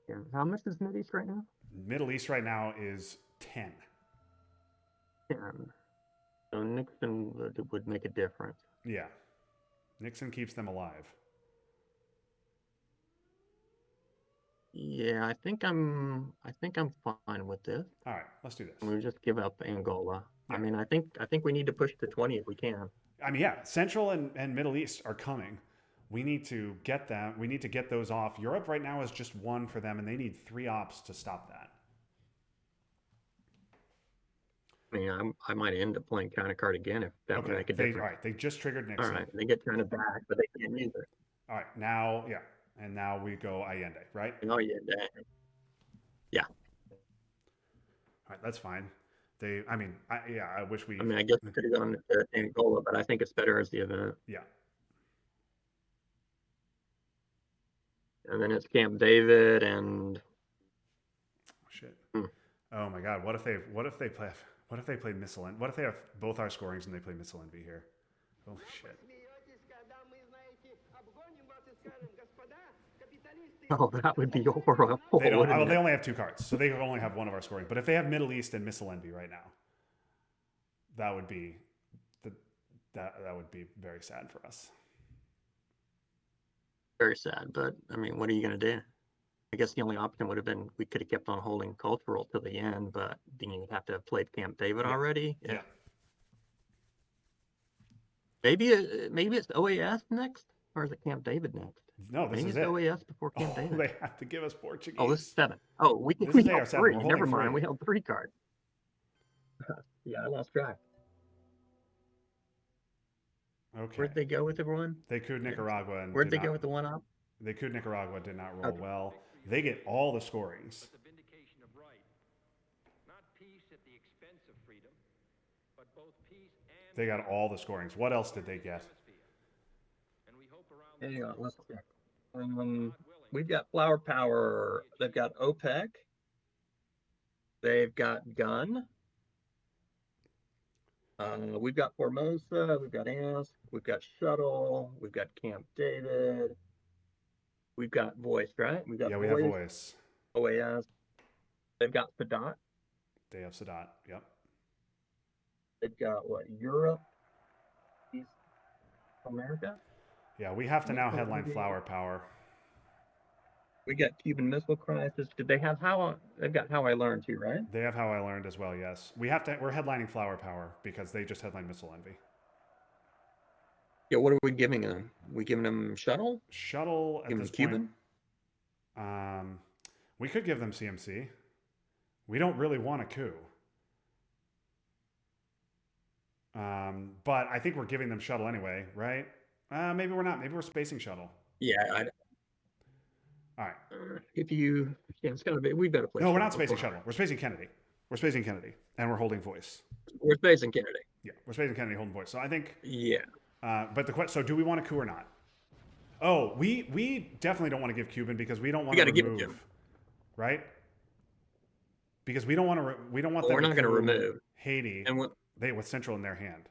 Yeah. How much is Mideast right now? Middle East right now is 10. 10. So Nixon would make a difference. Yeah. Nixon keeps them alive. Yeah, I think I'm fine with this. All right, let's do this. We just give up Angola. Yeah. I mean, I think we need to push to 20 if we can. I mean, yeah, Central and Middle East are coming. We need to get them. We need to get those off. Europe right now is just one for them, and they need 3 ops to stop that. I mean, I might end up playing counter card again if that would make a All difference. right, they just triggered All Nixon. right, they get China back, but they can't use it. All right, now, yeah, and now we go Allende, right? Oh yeah, yeah. All right, that's fine. I wish we. I mean, I guess we could have gone to Angola, but I think it's better as the event. Yeah. And then it's Camp David and Shit. Hmm. Oh my God. What if they play Missile Envy? What if they have both our scorings and they play Missile Envy here? Holy shit. oh, that would be horrible. They don't. wouldn't Oh, they it? only have 2 cards, so they only have one of our scoring. But if they have Middle East and Missile Envy right now, that would be that would be very sad for us. Very sad, but I mean, what are you going to do? I guess the only option would have been we could have kept on holding cultural to the end, but then you'd have to have played Camp David Yeah. already. Yeah. Maybe it's OAS next, or is it Camp David next? No, this Maybe is it's it. OAS before Camp Oh, David. they have to give us Portuguese. Oh, this is 7. Oh, we This we is held AR7. 3. We're holding Never mind, 3. we held 3 cards. yeah, I lost track. Okay. Where'd they go with everyone? They could Nicaragua and Where'd did they go not- with the 1 up? They could Nicaragua did not roll Okay. well. They get all the scorings. The vindication of right. Not peace at the expense of freedom, but both peace and They got all the scorings. What else did they get? and we hope around the Hang on, world, let's check. God willing, We've got Flower Power. They've got OPEC. They've got Gun. We've got Formosa. We've got ASK. We've got Shuttle. We've got Camp David. We've got Voice, right? We've got Yeah, we have voice. OAS. They've got Sadat. They have Sadat. Yep. They've got what? Europe, East America. Yeah, we have to now headline Colombia. Flower Power. We got Cuban Missile Crisis. Did they have how? They've got How I Learned too, right? They have How I Learned as well. Yes, we're headlining Flower Power because they just headlined Missile Envy. Yeah. What are we giving them? We giving them Shuttle? Shuttle at Give them this Cuban? point. We could give them CMC. We don't really want a coup. But I think we're giving them Shuttle anyway, right? Maybe we're not. Maybe we're spacing Shuttle. Yeah. All right. If you, yeah, it's gotta be. We better play. No, we're not Shuttle spacing before- Shuttle. We're spacing Kennedy. We're spacing Kennedy, and we're holding voice. We're spacing Kennedy. Yeah, we're spacing Kennedy, holding voice. So I think. Yeah. But the question. So do we want a coup or not? Oh, we definitely don't want to give Cuban because we don't want gotta to give it remove, to him. right? Because we don't want to. We don't want them. We're not to going to coup remove. Haiti. And what They with Central in their hand.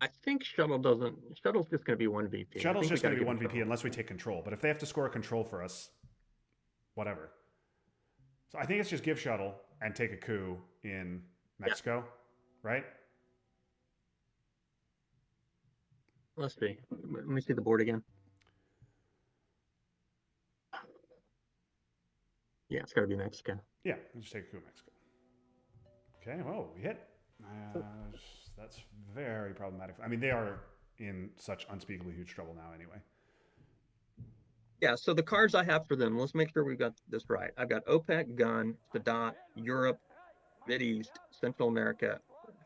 I think Shuttle doesn't. Shuttle's just going to be 1VP. Shuttle's just going to be 1VP unless we take control. But if they have to score a control for us, whatever. So I think it's just give Shuttle and take a coup in Mexico, right? Let's see. Let me see the board again. Yeah, it's got to be Mexico. Yeah, let's just take a coup in Mexico. Okay, well, we hit. That's very problematic. I mean, they are in such unspeakably huge trouble now anyway. Yeah, so the cards I have for them, let's make sure we've got this right. I've got OPEC, Gun, Sadat, Europe, Mideast, Central America,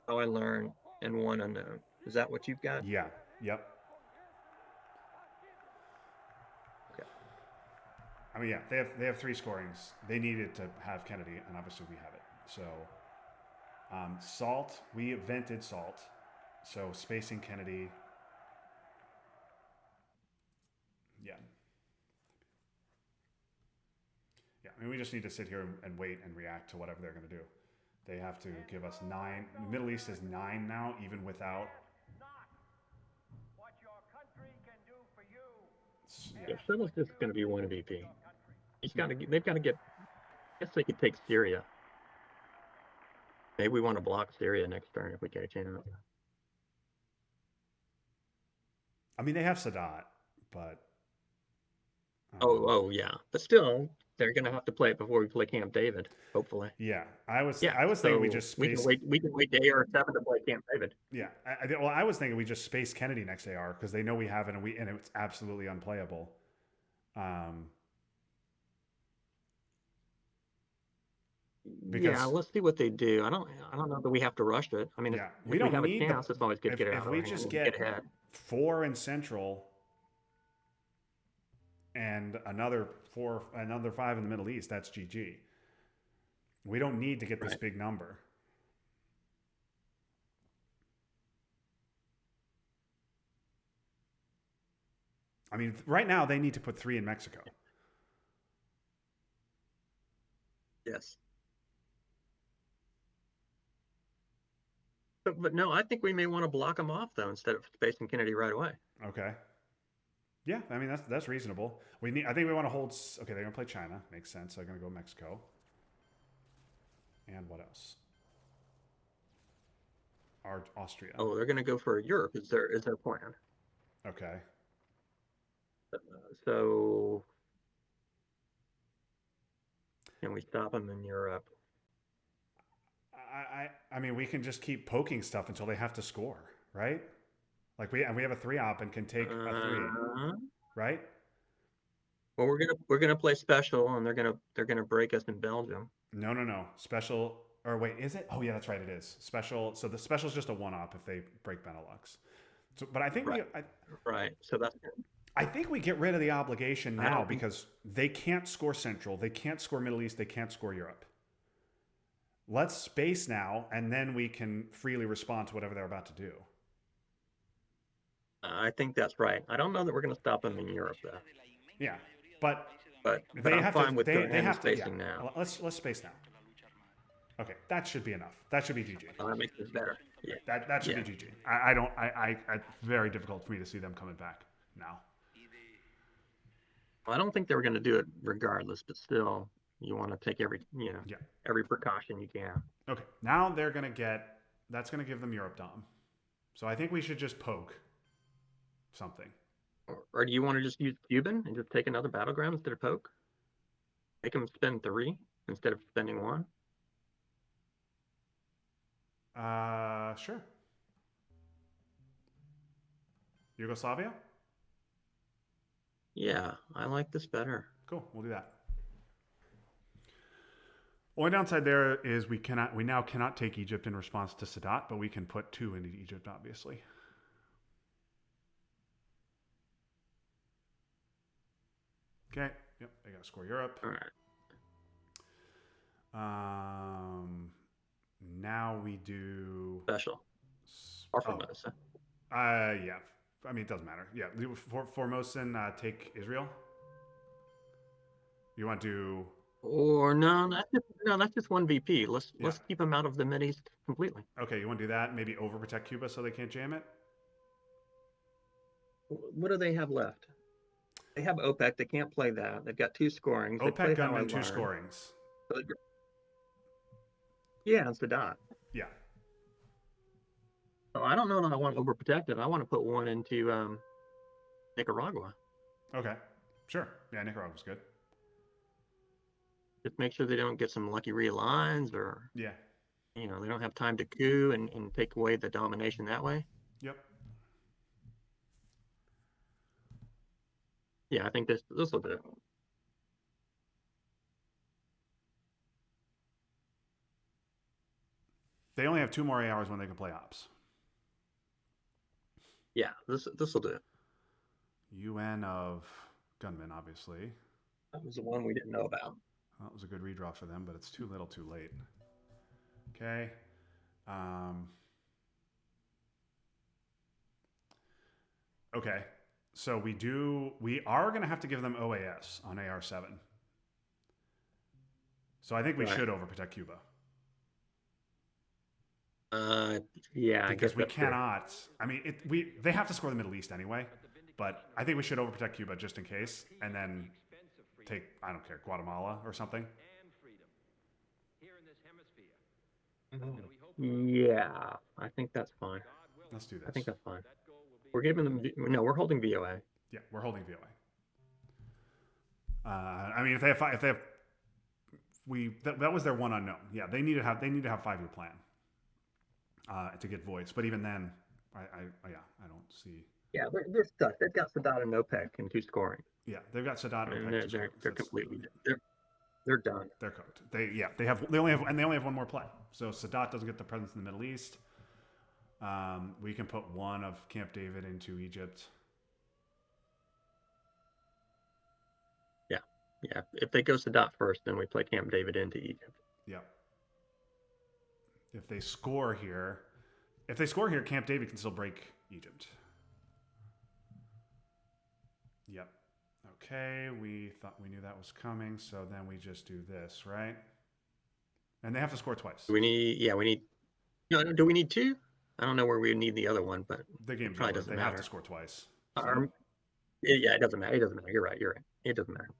How I Learn, and One Unknown. Is that what you've got? Yeah, yep. Okay. I mean, yeah, they have 3 scorings. They needed to have Kennedy, and obviously we have it. So, Salt, we invented Salt. So, spacing Kennedy. Yeah. Yeah, I mean, we just need to sit here and wait and react to whatever they're going to do. They have to give us 9. The Middle East is 9 now, even without. what your country can do for you. Yeah, Shuttle's just going to be 1VP. They've got to get. I guess they could take Syria. Maybe we want to block Syria next turn if we get a chance. I mean, they have Sadat, but Oh yeah, but still, they're gonna have to play it before we play Camp David, hopefully. yeah, Yeah, I was thinking we so just we can space. wait. We can wait to AR7 to play Camp David. Yeah, well, I was thinking we just space Kennedy next AR because they know we have it and it's absolutely unplayable. Um, Yeah, because let's see what they do. I don't know that we have to rush it. I mean, yeah, we if we don't have a need the chance, it's always good to get it if out of we our hand just and get get ahead. 4 in Central and another 5 in the Middle East. That's GG. We don't need to get this Right. big number. I mean, right now they need to put 3 in Mexico. Yes. But no, I think we may want to block them off though instead of spacing Kennedy right away. Okay. Yeah, I mean that's reasonable. We need. I think we want to hold. Okay, they're gonna play China. Makes sense. They're gonna go Mexico. And what else? Austria. Oh, they're going to go for Europe. Is their plan? Okay. So can we stop them in Europe? I mean, we can just keep poking stuff until they have to score, right? Like we have a 3-op and can take a 3, right? Well, we're gonna play special, and they're gonna break us in Belgium. No. Special, or wait, is it? Oh yeah, that's right. It is special. So the special is just a 1-op if they break Benelux. So, but I think Right. Right. So that's I think we get rid of the obligation I now don't think- because they can't score Central, they can't score Middle East, they can't score Europe. Let's space now, and then we can freely respond to whatever they're about to do. I think that's right. I don't know that we're gonna stop them in Europe though. Yeah, but But they I'm have fine to. with going They ahead and have to. Yeah. spacing now. Let's space now. Okay, that should be enough. That should be GG. That makes this better. Yeah. That should Yeah. be GG. I don't. It's very difficult for me to see them coming back now. I don't think they were gonna do it regardless, but still, you want to take every Yeah. every precaution you can. Okay, now they're gonna get. That's gonna give them Europe Dom. So I think we should just poke something. Or do you want to just use Cuban and just take another battleground instead of poke? Make them spend 3 instead of spending 1. Sure. Yugoslavia? Yeah, I like this better. Cool, we'll do that. Only downside there is we now cannot take Egypt in response to Sadat, but we can put 2 into Egypt, obviously. Okay. Yep, they gotta score Europe. All right. Now we do Special. Or Formosa. Yeah. I mean, it doesn't matter. Yeah, Formosan take Israel. You want to do? Or no, that's just 1 VP. Let's keep them out of the Mideast completely. Okay, you want to do that? Maybe overprotect Cuba so they can't jam it. What do they have left? They have OPEC. They can't play that. They've got 2 scorings. They play OPEC How I gunman 2 Learn. scorings. Yeah, it's the dot. Yeah. So I don't know that I want to overprotect it. I want to put 1 into Nicaragua. Okay. Sure. Yeah, Nicaragua's good. Just make sure they don't get some lucky realigns or Yeah. they don't have time to coup and take away the domination that way. Yep. Yeah, I think this will do. They only have 2 more hours when they can play ops. Yeah, this will do. UN of gunmen, obviously. That was the one we didn't know about. Well, that was a good redraw for them, but it's too little, too late. Okay. Okay. So we are going to have to give them OAS on AR7. So I think we Right. should overprotect Cuba. Yeah, I Because guess we that's true. cannot. I mean, they have to score the Middle East anyway. But I think we should overprotect Cuba just in case, and then take, I don't care, Guatemala or something. And freedom here in this hemisphere. And we hope Yeah, I think that's fine. God willing, Let's do I this. think that's fine. that goal will be We're giving them. No, we're holding VOA. Yeah, we're holding VOA. I mean, if they have, that was their one unknown. Yeah, they need to have 5-year plan to get voice. But even then, I don't see. Yeah, they're stuck. They've got Sadat and OPEC and 2 scoring. Yeah, they've got Sadat. And they're completely they're done. They're cooked. They only have one more play. So Sadat doesn't get the presence in the Middle East. We can put one of Camp David into Egypt. Yeah, if they go Sadat first, then we play Camp David into Egypt. Yeah. If they score here, Camp David can still break Egypt. Yep. Okay, we thought we knew that was coming, so then we just do this, right? And they have to score twice. Do we need. No, do we need 2? I don't know where we need the other one, but The game's probably over. doesn't They have matter. to score twice. Yeah, it doesn't matter. It doesn't matter. You're right. It doesn't matter.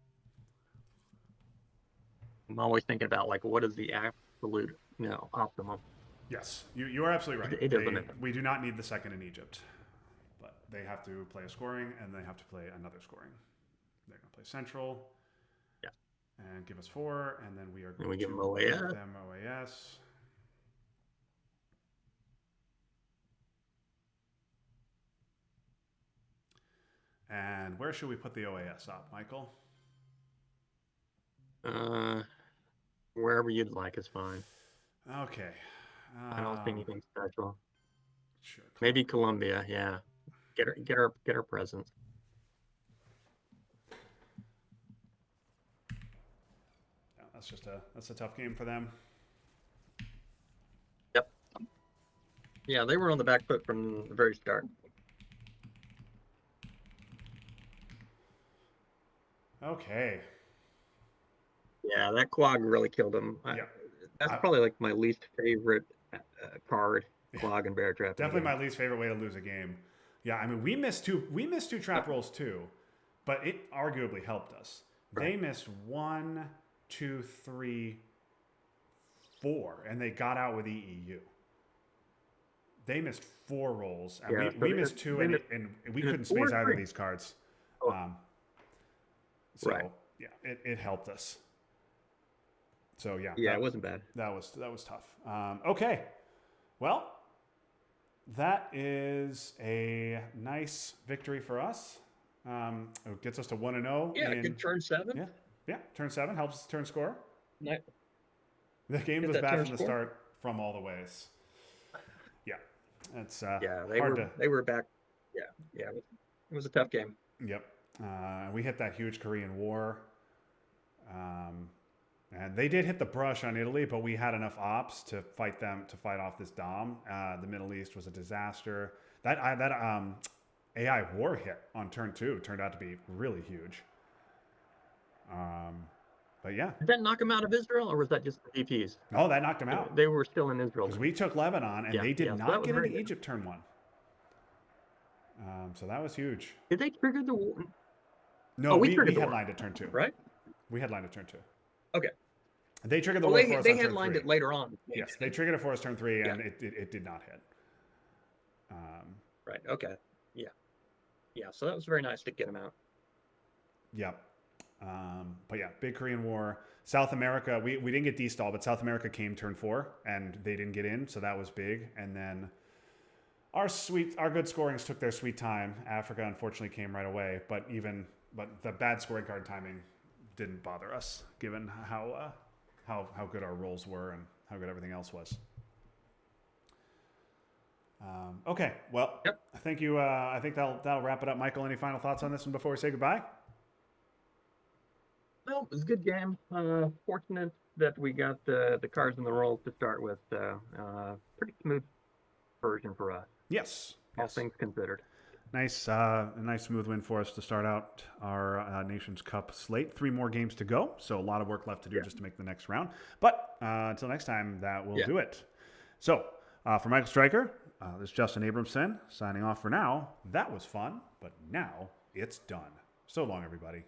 I'm always thinking about like what is the absolute optimum. Yes, you are absolutely right. It doesn't matter. We do not need the second in Egypt, but they have to play a scoring and they have to play another scoring. They're going to play Central. Yeah. And give us 4, and then we are going we to give them give OAS. them OAS. And where should we put the OAS up, Michael? Wherever you'd like is fine. Okay. I don't see anything special. Sure. Maybe Colombia. Yeah. Get her presence. Yeah, that's a tough game for them. Yep. Yeah, they were on the back foot from the very start. Okay. Yeah, that Quag really killed him. Yeah. That's probably like my least favorite card, Quag and Bear Trap. Definitely my least favorite way to lose a game. Yeah, I mean we missed two trap rolls too, but it arguably helped us. They missed 1, 2, 3, 4, and they got out with EEU. They missed 4 rolls, and Yeah, we missed 2, and we couldn't space either of these cards. So Right. yeah, it helped us. So yeah, Yeah, it wasn't bad. that was tough. Okay, well, that is a nice victory for us. It gets us to 1-0. Yeah, good turn 7. Yeah, turn 7 helps turn score. Nice. The game Get was that bad turn from the score. start, from all the ways. Yeah, it's Yeah, hard they were back. Yeah, it was a tough game. Yep. We hit that huge Korean War. And they did hit the brush on Italy, but we had enough ops to fight off this Dom. The Middle East was a disaster. That AI war hit on turn 2 turned out to be really huge. But yeah. Did that knock him out of Israel, or was that just the VPs? Oh, that knocked him out. They were still in Israel. Because we took Lebanon, and they did so that not was get very into good. Egypt turn 1. So that was huge. Did they trigger the war? No, we we triggered the war. headlined at turn 2. Right? We headlined at turn 2. Okay. They triggered the Well, war they for us they on turn headlined 3. it later on. Yes, they triggered it for us turn 3, and Yeah. it did not hit. Right. Okay. Yeah. Yeah. So that was very nice to get him out. Yep. But yeah, big Korean War. South America, we didn't get D-stall, but South America came turn 4, and they didn't get in, so that was big. And then our good scorings took their sweet time. Africa unfortunately came right away, but the bad scoring card timing didn't bother us, given how good our rolls were and how good everything else was. Okay, well, Yep. thank you. I think that'll wrap it up. Michael, any final thoughts on this one before we say goodbye? Well, it was a good game. Fortunate that we got the cards and the rolls to start with. Pretty smooth version for us, Yes. all Yes. things considered. Nice, a nice smooth win for us to start out our Nations Cup slate. 3 more games to go, so a lot of work left to do just to make the next round. But until next time, that will do it. So, for Michael Stryker, this is Justin Abramson signing off for now. That was fun, but now it's done. So long, everybody.